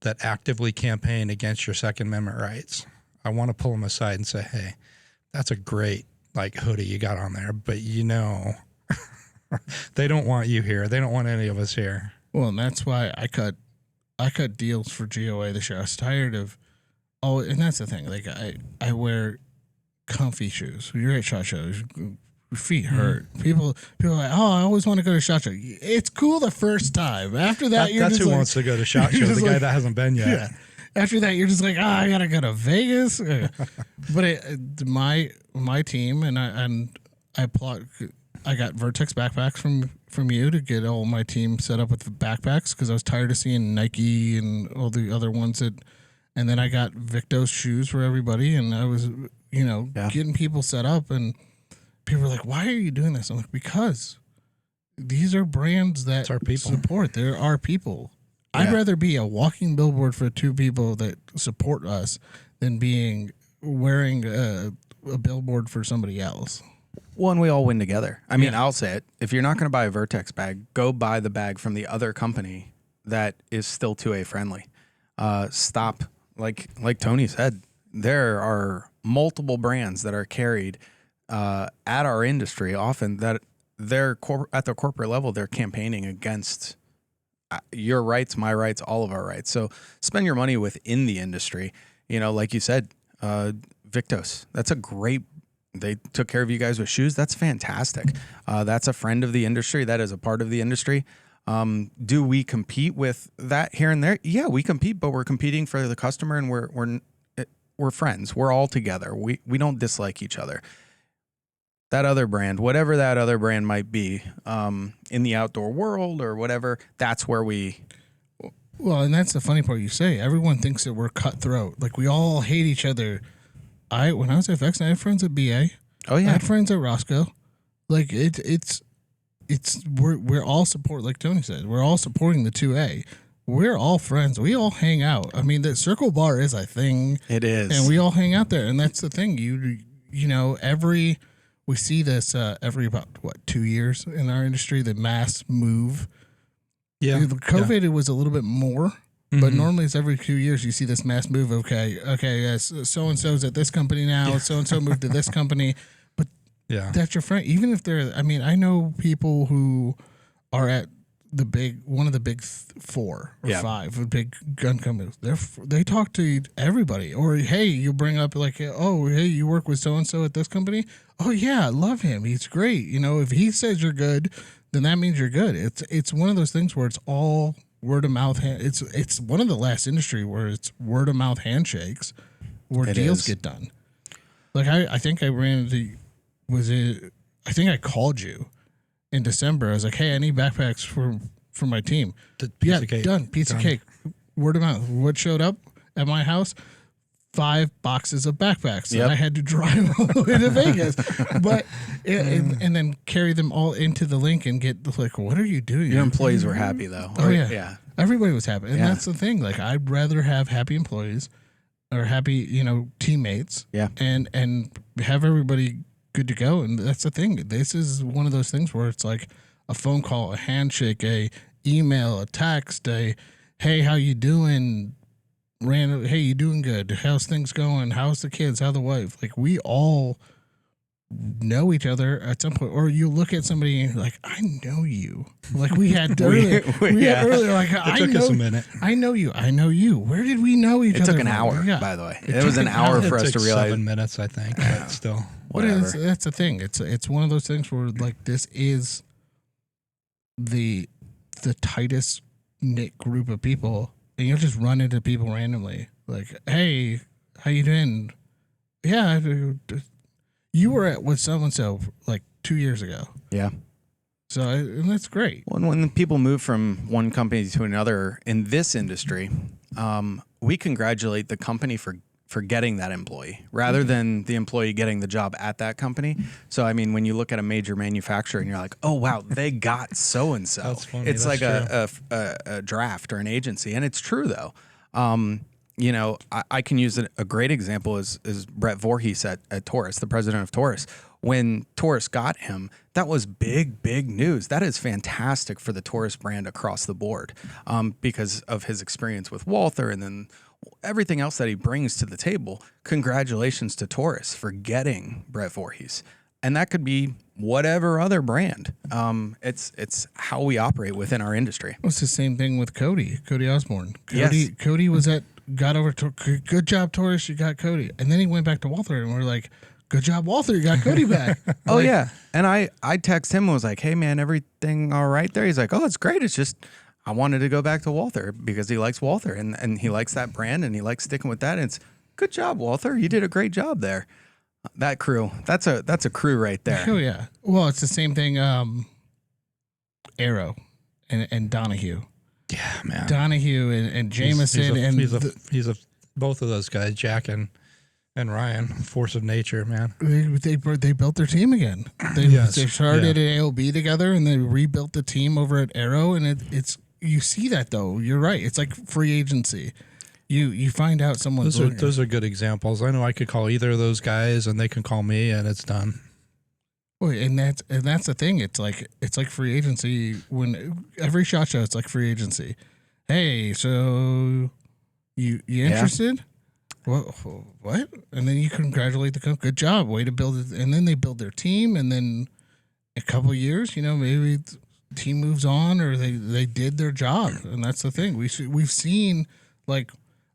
that actively campaign against your Second Amendment rights, I want to pull them aside and say, "Hey, that's a great." Like hoodie you got on there, but they don't want you here. They don't want any of us here. Well, and that's why I cut deals for GOA this year. I was tired of, and that's the thing. Like I wear comfy shoes. You're at SHOT Shows, your feet hurt. People are like, "Oh, I always want to go to SHOT Show." It's cool the first time. After that, that's who wants to go to SHOT Show. The guy that hasn't been yet. Yeah. After that, you're just like, I gotta go to Vegas. But my team and I got Vertx backpacks from you to get all my team set up with the backpacks because I was tired of seeing Nike and all the other ones and then I got Victos shoes for everybody, and I was getting people set up, and people were like, "Why are you doing this?" I'm like, "Because these are brands that support. They're our people." Yeah. I'd rather be a walking billboard for two people that support us than wearing a billboard for somebody else. Well, and we all win together. I mean, I'll say it. If you're not going to buy a Vertx bag, go buy the bag from the other company that is still 2A friendly. Stop. Like Tony said, there are multiple brands that are carried at our industry often that they're at the corporate level, they're campaigning against your rights, my rights, all of our rights. So spend your money within the industry. Like you said, Victos, that's a great, they took care of you guys with shoes. That's fantastic. That's a friend of the industry. That is a part of the industry. Do we compete with that here and there? Yeah, we compete, but we're competing for the customer, and we're friends. We're all together. We don't dislike each other. That other brand, whatever that other brand might be, in the outdoor world or whatever, that's where we. Well, and that's the funny part you say. Everyone thinks that we're cutthroat. Like, we all hate each other. When I was at FX, I had friends at BA. Oh, yeah. I had friends at Roscoe. Like, it's we're all support, like Tony said, we're all supporting the 2A. We're all friends. We all hang out. I mean, the Circle Bar is a thing. It is, and we all hang out there. And that's the thing. You know, we see this every about 2 years in our industry. The mass move. Yeah, COVID, it was a little bit more. But normally it's every 2 years you see this mass move. Okay, yes, so and so's at this company now. So and so moved to this company. But that's your friend. Even if they're, I mean, I know people who are at one of the big 4 or 5 big gun companies. They talk to everybody. Or hey, you bring up like, oh, hey, you work with so and so at this company. Oh yeah, I love him. He's great. You know, if he says you're good, then that means you're good. It's one of those things where it's all word of mouth. It's one of the last industry where it's word of mouth handshakes where deals get done. Like I think I ran into I think I called you in December. I was like, hey, I need backpacks for my team. Piece of cake. Done. Piece of cake. Word of mouth. What showed up at my house? 5 boxes of backpacks. And I had to drive all the way to Vegas. But and then carry them all into the link and get like, what are you doing? Your employees were happy though. Oh yeah. Everybody was happy. And that's the thing. Like I'd rather have happy employees or happy, you know, teammates. Yeah. And have everybody good to go. And that's the thing. This is one of those things where it's like a phone call, a handshake, a email, a text, a hey, how you doing? Random, hey, you doing good? How's things going? How's the kids? How the wife? Like we all know each other at some point. Or you look at somebody and you're like, I know you. Like we had earlier. Had earlier. Like it took us a minute. I know you. I know you. Where did we know each other? It took an hour, by the way. It was an hour for us to realize. 7 minutes, I think. But still, whatever. That's the thing. It's one of those things where like this is the tightest knit group of people. And you'll just run into people randomly. Like, hey, how you doing? Yeah, you were with so-and-so like 2 years ago. Yeah. So and that's great. When people move from one company to another in this industry, we congratulate the company for getting that employee rather than the employee getting the job at that company. So, I mean, when you look at a major manufacturer and you're like, oh, wow, they got so-and-so. That's funny. It's That's like a draft or an agency. And it's true, though. You know, I can use a great example is Brett Vertx at Taurus, the president of Taurus. When Taurus got him, that was big news. That is fantastic for the Taurus brand across the board because of his experience with Walther and then everything else that he brings to the table. Congratulations to Taurus for getting Brett Vertx. And that could be whatever other brand. It's how we operate within our industry. Well, it's the same thing with Cody Osborne. Yes. Cody got over to, good job, Taurus, you got Cody. And then he went back to Walther and we're like, good job, Walther, you got Cody back. Oh, yeah. And I text him and was like, hey, man, everything all right there? He's like, oh, it's great. It's just I wanted to go back to Walther because he likes Walther and he likes that brand and he likes sticking with that. And it's good job, Walther. You did a great job there. That crew, that's a crew right there. Oh yeah. Well, it's the same thing. Arrow and Donahue. Yeah, man. Donahue and Jameson he's both of those guys, Jack and Ryan, force of nature, man. They built their team again. They started at AOB together and they rebuilt the team over at Arrow, and it's you see that though. You're right. It's like free agency. You find out someone's those are good examples. I know I could call either of those guys and they can call me and it's done. Well, and that's the thing. It's like free agency. When every SHOT Show, it's like free agency. Hey, so you interested? What? And then you congratulate the company. Good job, way to build it. And then they build their team, and then a couple of years, maybe the team moves on or they did their job, and that's the thing. We've seen like.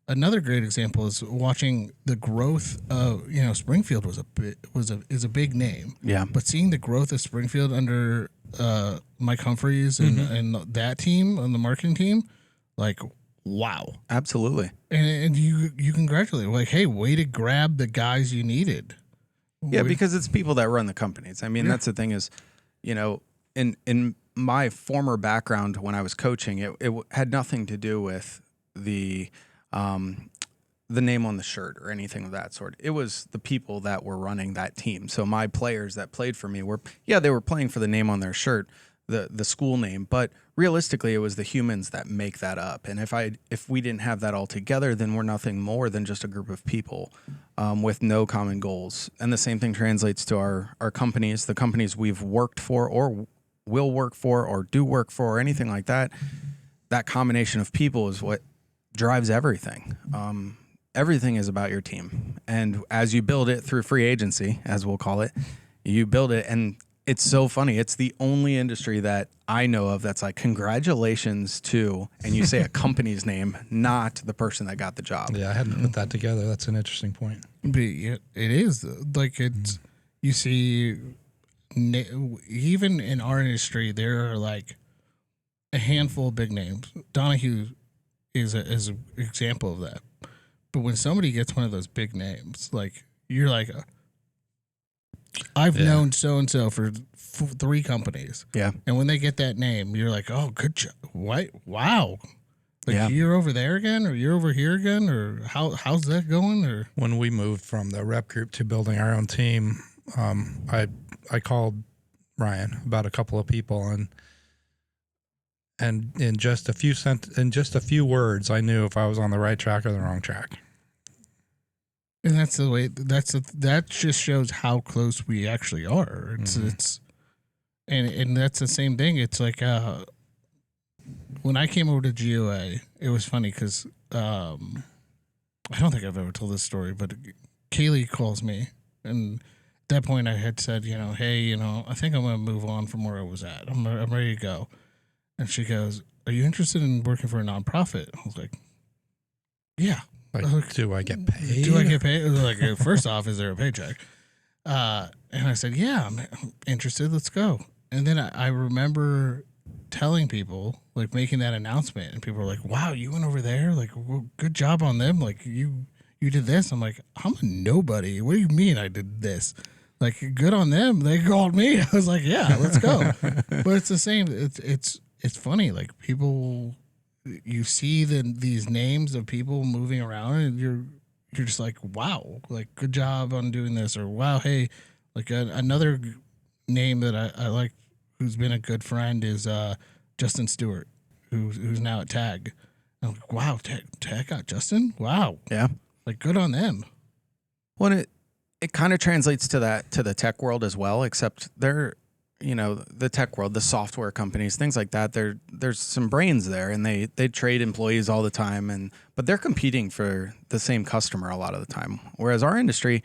Another great example is watching the growth of Springfield is a big name. Yeah. But seeing the growth of Springfield under Mike Humphreys and that team on the marketing team, like wow. Absolutely. And you congratulate like, hey, way to grab the guys you needed. Yeah, because it's people that run the companies. I mean, that's the thing is, in my former background when I was coaching, it had nothing to do with the name on the shirt or anything of that sort. It was the people that were running that team. So my players that played for me they were playing for the name on their shirt. the school name, but realistically it was the humans that make that up. And if we didn't have that all together, then we're nothing more than just a group of people with no common goals. And the same thing translates to our companies, the companies we've worked for or will work for or do work for or anything like that. That combination of people is what drives everything. Everything is about your team. And as you build it through free agency, as we'll call it, you build it. And it's so funny. It's the only industry that I know of that's like, congratulations to, and you say a company's name, not the person that got the job. Yeah, I hadn't put that together. That's an interesting point. But it is like it's you see, even in our industry, there are like a handful of big names. Donahue is an example of that. But when somebody gets one of those big names, like you're like, I've known so and so for 3 companies. Yeah. And when they get that name, you're like, oh, good job. What? Wow. Like Yeah. you're over there again, or you're over here again, or how's that going? Or When we moved from the rep group to building our own team, I called Ryan about a couple of people, and in just a few words, I knew if I was on the right track or the wrong track. and that's the way. That just shows how close we actually are. It's and that's the same thing. It's like when I came over to GOA, it was funny because I don't think I've ever told this story, but Kailey calls me, and at that point I had said, hey, I think I'm going to move on from where I was at. I'm ready to go. And she goes, are you interested in working for a nonprofit? I was like, yeah. Like, do I get paid? Do I get paid? It was like, first off, is there a paycheck? And I said, yeah, I'm interested. Let's go. And then I remember telling people, like making that announcement, and people were like, wow, you went over there? Like, well, good job on them. Like you did this. I'm like, I'm a nobody. What do you mean I did this? Like, good on them. They called me. I was like, yeah, let's go. But it's the same. It's funny. Like people, you see these names of people moving around, and you're just like, wow, like good job on doing this, or wow, hey, like another name that I like, who's been a good friend, is Justin Stewart, who's now at Tag. I'm like, wow, Tag got Justin. Wow, Yeah. like good on them. Well, it kind of translates to the tech world as well, except they're, the tech world, the software companies, things like that. There's some brains there, and they trade employees all the time, but they're competing for the same customer a lot of the time. Whereas our industry,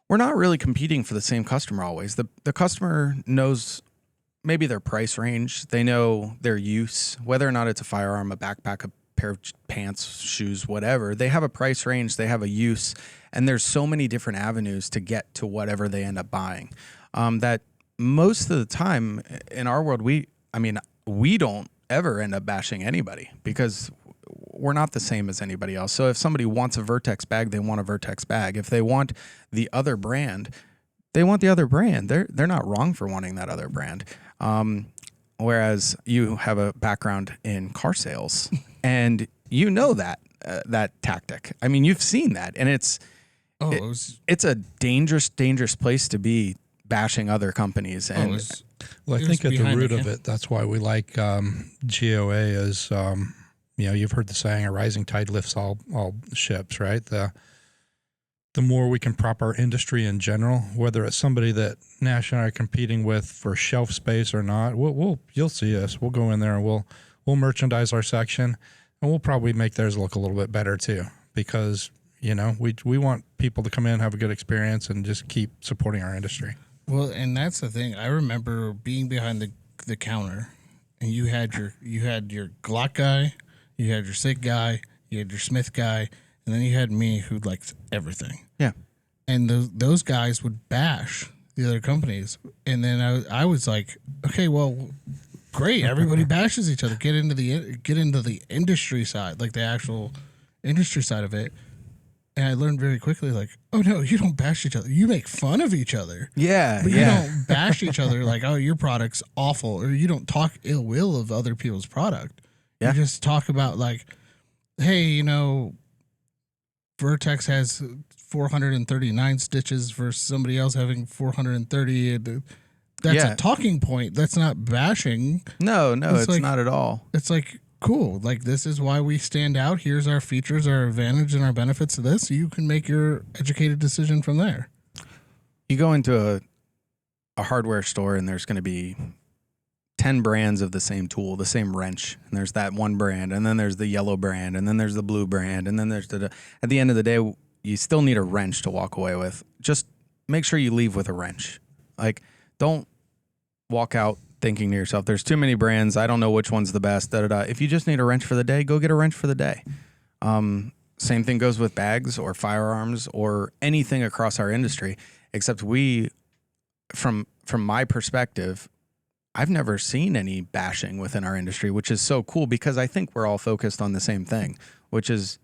we're not really competing for the same customer always. The customer knows maybe their price range. They know their use, whether or not it's a firearm, a backpack, a pair of pants, shoes, whatever. They have a price range, they have a use, and there's so many different avenues to get to whatever they end up buying. That most of the time in our world, we don't ever end up bashing anybody because we're not the same as anybody else. So if somebody wants a Vertx bag, they want a Vertx bag. If they want the other brand, they want the other brand. They're not wrong for wanting that other brand. Whereas you have a background in car sales, and that tactic. I mean, you've seen that, and it's a dangerous place to be, bashing other companies. And I think at the root of it, that's why we like GOA is, you've heard the saying, a rising tide lifts all ships, right? The more we can prop our industry in general, whether it's somebody that Nash and I are competing with for shelf space or not, you'll see us. We'll go in there and we'll merchandise our section, and we'll probably make theirs look a little bit better too, because we want people to come in, have a good experience, and just keep supporting our industry. Well, and that's the thing. I remember being behind the counter, and you had your Glock guy, you had your SIG guy, you had your Smith guy, and then you had me, who liked everything. Yeah. And those guys would bash the other companies, and then I was like, okay, well, great, everybody bashes each other. Get into the industry side, like the actual industry side of it. And I learned very quickly, like, oh no, you don't bash each other. You make fun of each other. Yeah, but you don't bash each other like, oh, your product's awful, or you don't talk ill will of other people's product. Yeah. You just talk about like, hey, Vertx has 439 stitches versus somebody else having 430. that's Yeah. a talking point. That's not bashing. No, it's like- not at all. It's like, cool. Like, this is why we stand out. Here's our features, our advantage, and our benefits of this. You can make your educated decision from there. You go into a hardware store and there's going to be 10 brands of the same tool, the same wrench. And there's that one brand, and then there's the yellow brand, and then there's the blue brand, and then there's at the end of the day, you still need a wrench to walk away with. Just make sure you leave with a wrench. Like, don't walk out thinking to yourself, there's too many brands, I don't know which one's the best, If you just need a wrench for the day, go get a wrench for the day. Same thing goes with bags or firearms or anything across our industry, except from my perspective, I've never seen any bashing within our industry, which is so cool because I think we're all focused on the same thing, which is,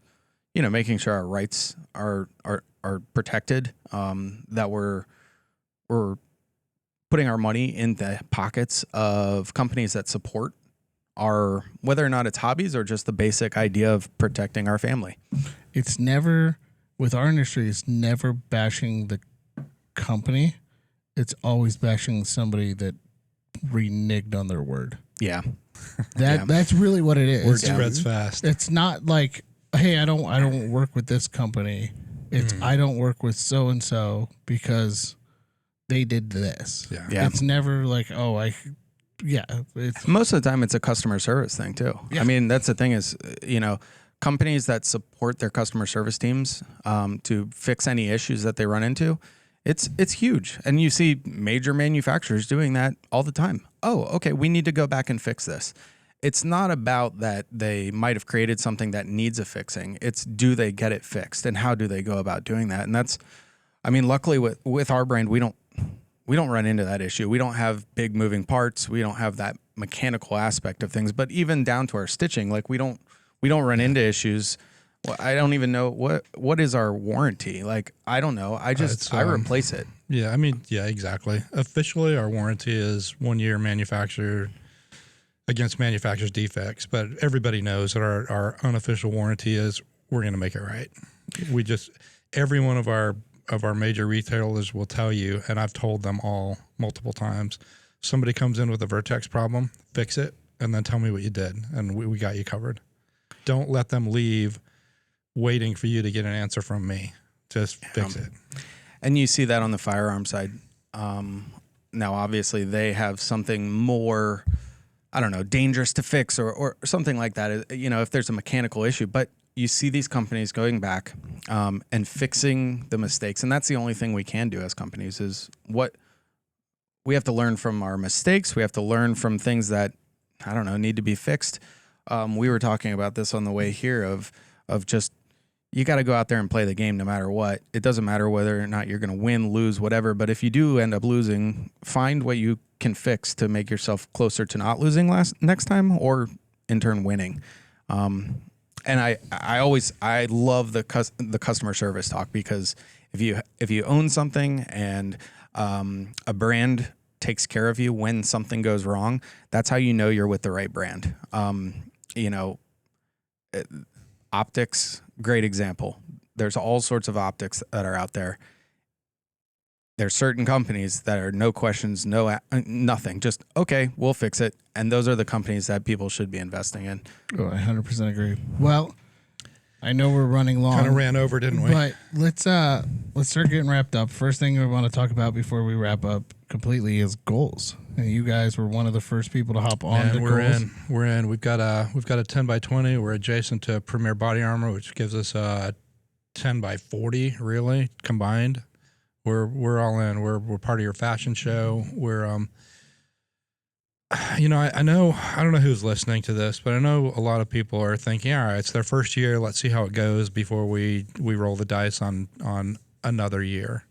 making sure our rights are protected, that we're putting our money in the pockets of companies that support our, whether or not it's hobbies or just the basic idea of protecting our family. It's never, with our industry, it's never bashing the company. It's always bashing somebody that reneged on their word. Yeah. That's really what it is. Word spreads fast. It's not like, hey, I don't work with this company. It's I don't work with so and so because they did this. Yeah. It's never like, it's Most of the time, it's a customer service thing too. Yeah. I mean, that's the thing is, companies that support their customer service teams to fix any issues that they run into, it's huge. And you see major manufacturers doing that all the time. Oh, okay, we need to go back and fix this. It's not about that they might have created something that needs a fixing. It's do they get it fixed and how do they go about doing that? And that's, luckily with our brand, we don't run into that issue. We don't have big moving parts. We don't have that mechanical aspect of things. But even down to our stitching, like we don't run into issues. Well, I don't even know what is our warranty. Like I don't know. I replace it. Yeah, exactly. Officially, our warranty is 1 year manufacturer against manufacturer's defects. But everybody knows that our unofficial warranty is we're going to make it right. Every one of our major retailers will tell you, and I've told them all multiple times, somebody comes in with a Vertx problem, fix it, and then tell me what you did, and we got you covered. Don't let them leave waiting for you to get an answer from me. Just fix it. And you see that on the firearm side. Now, obviously, they have something more, I don't know, dangerous to fix or something like that, if there's a mechanical issue. But you see these companies going back and fixing the mistakes. And that's the only thing we can do as companies is what we have to learn from our mistakes. We have to learn from things that, I don't know, need to be fixed. We were talking about this on the way here of just, you got to go out there and play the game no matter what. It doesn't matter whether or not you're going to win, lose, whatever. But if you do end up losing, find what you can fix to make yourself closer to not losing next time or in turn winning. And I love the customer service talk because if you own something and a brand takes care of you when something goes wrong, that's how you know you're with the right brand. Optics, great example. There's all sorts of optics that are out there. There's certain companies that are no questions, nothing. Just, okay, we'll fix it. And those are the companies that people should be investing in. Oh, I 100% agree. Well, I know we're running long. Kind of ran over, didn't we? But let's start getting wrapped up. First thing we want to talk about before we wrap up completely is goals. And you guys were one of the first people to hop on the goals. We're in. We've got a 10x20. We're adjacent to Premier Body Armor, which gives us a 10x40 really combined. We're all in. We're part of your fashion show. We're I don't know who's listening to this, but I know a lot of people are thinking, all right, it's their first year. Let's see how it goes before we roll the dice on another year.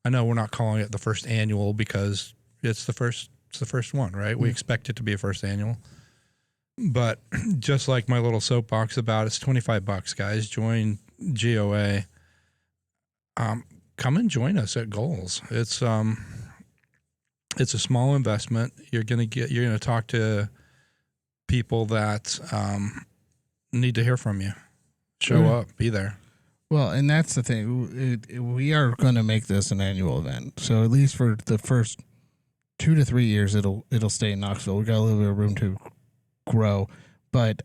I know we're not calling it the first annual because it's the first one, right? We expect it to be a first annual. But just like my little soapbox about it's $25, guys. Join GOA. Come and join us at Goals. It's a small investment. You're gonna talk to people that need to hear from you. Show up, be there. Well, and that's the thing. We are going to make this an annual event. So at least for the first 2 to 3 years, it'll stay in Knoxville. We got a little bit of room to grow, but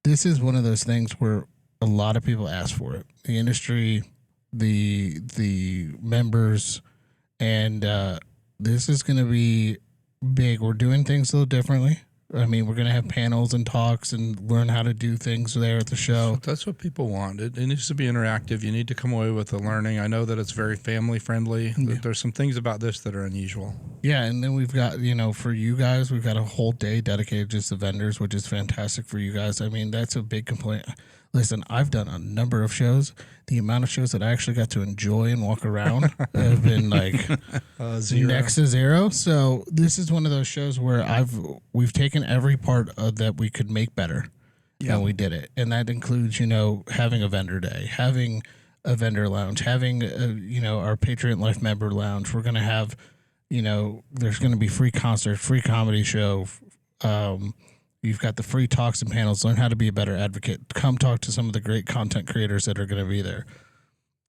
this is one of those things where a lot of people ask for it. The industry, the members, and this is going to be big. We're doing things a little differently. I mean, we're going to have panels and talks and learn how to do things there at the show. That's what people want. It needs to be interactive. You need to come away with the learning. I know that it's very family friendly. Yeah. There's some things about this that are unusual. Yeah, and then we've got, for you guys, we've got a whole day dedicated just to vendors, which is fantastic for you guys. I mean, that's a big complaint. Listen, I've done a number of shows. The amount of shows that I actually got to enjoy and walk around have been like next to zero. So this is one of those shows where we've taken every part of that we could make better, and we did it. And that includes, having a vendor day, having a vendor lounge, having our Patriot Life member lounge. We're gonna have, there's gonna be free concerts, free comedy show. You've got the free talks and panels. Learn how to be a better advocate. Come talk to some of the great content creators that are going to be there.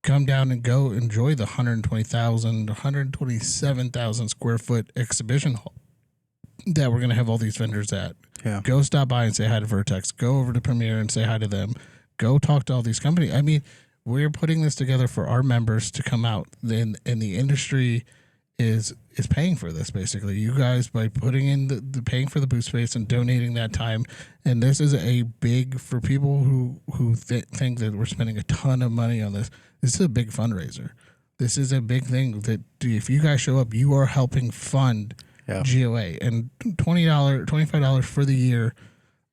Come down and go enjoy the 127,000 square foot exhibition hall that we're going to have all these vendors at. Yeah. Go stop by and say hi to Vertx. Go over to Premiere and say hi to them. Go talk to all these companies. I mean, we're putting this together for our members to come out, and the industry is paying for this, basically. You guys, by putting in the paying for the booth space and donating that time, and this is a big, for people who think that we're spending a ton of money on this is a big fundraiser. This is a big thing that if you guys show up, you are helping fund GOA. And $25 for the year,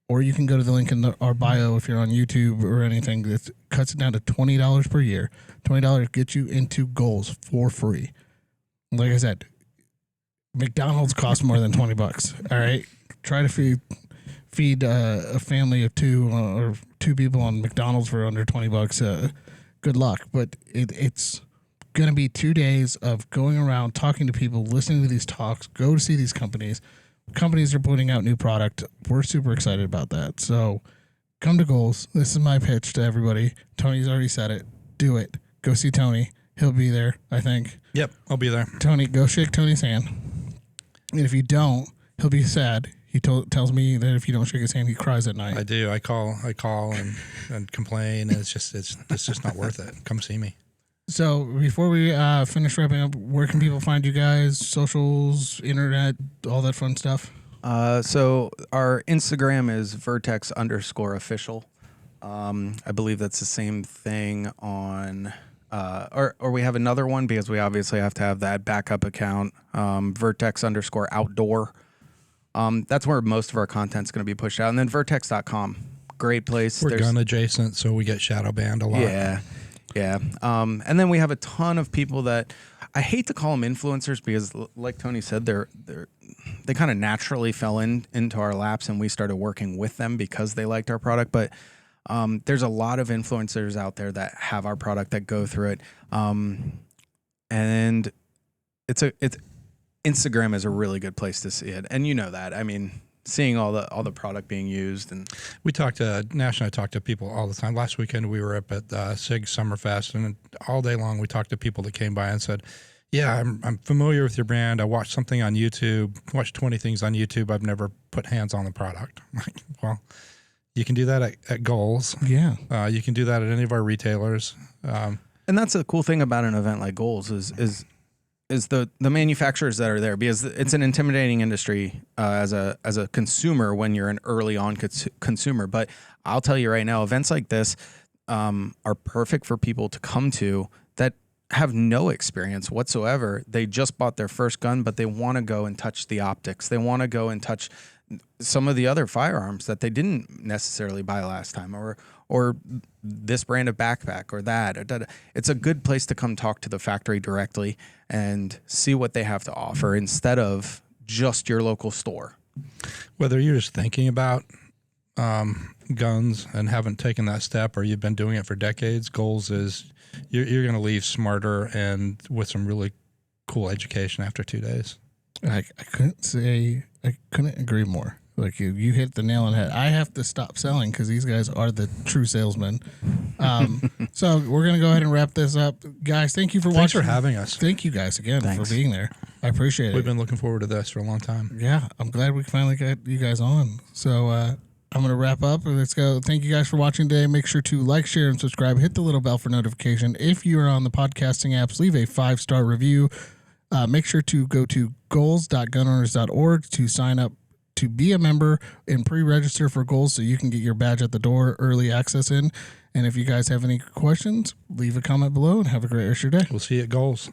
or you can go to the link in our bio if you're on YouTube or anything, that cuts it down to $20 per year. $20 gets you into goals for free. Like I said, McDonald's costs more than $20. All right, try to feed a family of two or two people on McDonald's for under $20. Good luck, but it's going to be 2 days of going around talking to people, listening to these talks. Go to see these companies. Companies are putting out new product. We're super excited about that. So come to Goals. This is my pitch to everybody. Tony's already said it. Do it. Go see Tony. He'll be there, I think. Yep, I'll be there. Tony, go shake Tony's hand. And if you don't, he'll be sad. He tells me that if you don't shake his hand, he cries at night. I do. I call and complain. And it's just not worth it. Come see me. So before we finish wrapping up, where can people find you guys? Socials, internet, all that fun stuff? So our Instagram is Vertx_official. I believe that's the same thing on... or we have another one because we obviously have to have that backup account, Vertx_outdoor. That's where most of our content's going to be pushed out. And then Vertx.com, great place. We're gun adjacent, so we get shadow banned a lot. Yeah. And then we have a ton of people that I hate to call them influencers because, like Tony said, they kind of naturally fell into our laps, and we started working with them because they liked our product. But there's a lot of influencers out there that have our product that go through it. And Instagram is a really good place to see it. And you know that. I mean, seeing all the product being used. And we talked to Nash and I talk to people all the time. Last weekend we were up at SIG Summerfest, and all day long we talked to people that came by and said, yeah, I'm familiar with your brand. I watched something on YouTube, watched 20 things on YouTube. I've never put hands on the product. Well, you can do that at Goals. Yeah. You can do that at any of our retailers. And that's the cool thing about an event like Goals is the manufacturers that are there, because it's an intimidating industry as a consumer when you're an early on consumer. But I'll tell you right now, events like this are perfect for people to come to that have no experience whatsoever. They just bought their first gun, but they want to go and touch the optics. They want to go and touch some of the other firearms that they didn't necessarily buy last time, or this brand of backpack or that. It's a good place to come talk to the factory directly and see what they have to offer instead of just your local store. Whether you're just thinking about guns and haven't taken that step, or you've been doing it for decades, Goals is you're going to leave smarter and with some really cool education after 2 days. I couldn't agree more. Like you hit the nail on the head. I have to stop selling because these guys are the true salesmen. So we're gonna go ahead and wrap this up, guys. Thank you for watching. Thanks for having us. Thank you guys again for being there. I appreciate We've it. been looking forward to this for a long time. Yeah, I'm glad we finally got you guys on. So I'm going to wrap up. Let's go. Thank you guys for watching today. Make sure to like, share, and subscribe. Hit the little bell for notification. If you are on the podcasting apps, leave a 5-star review. Make sure to go to goals.gunowners.org to sign up to be a member and pre-register for Goals so you can get your badge at the door, early access in. And if you guys have any questions, leave a comment below and have a great rest of your day. We'll see you at Goals.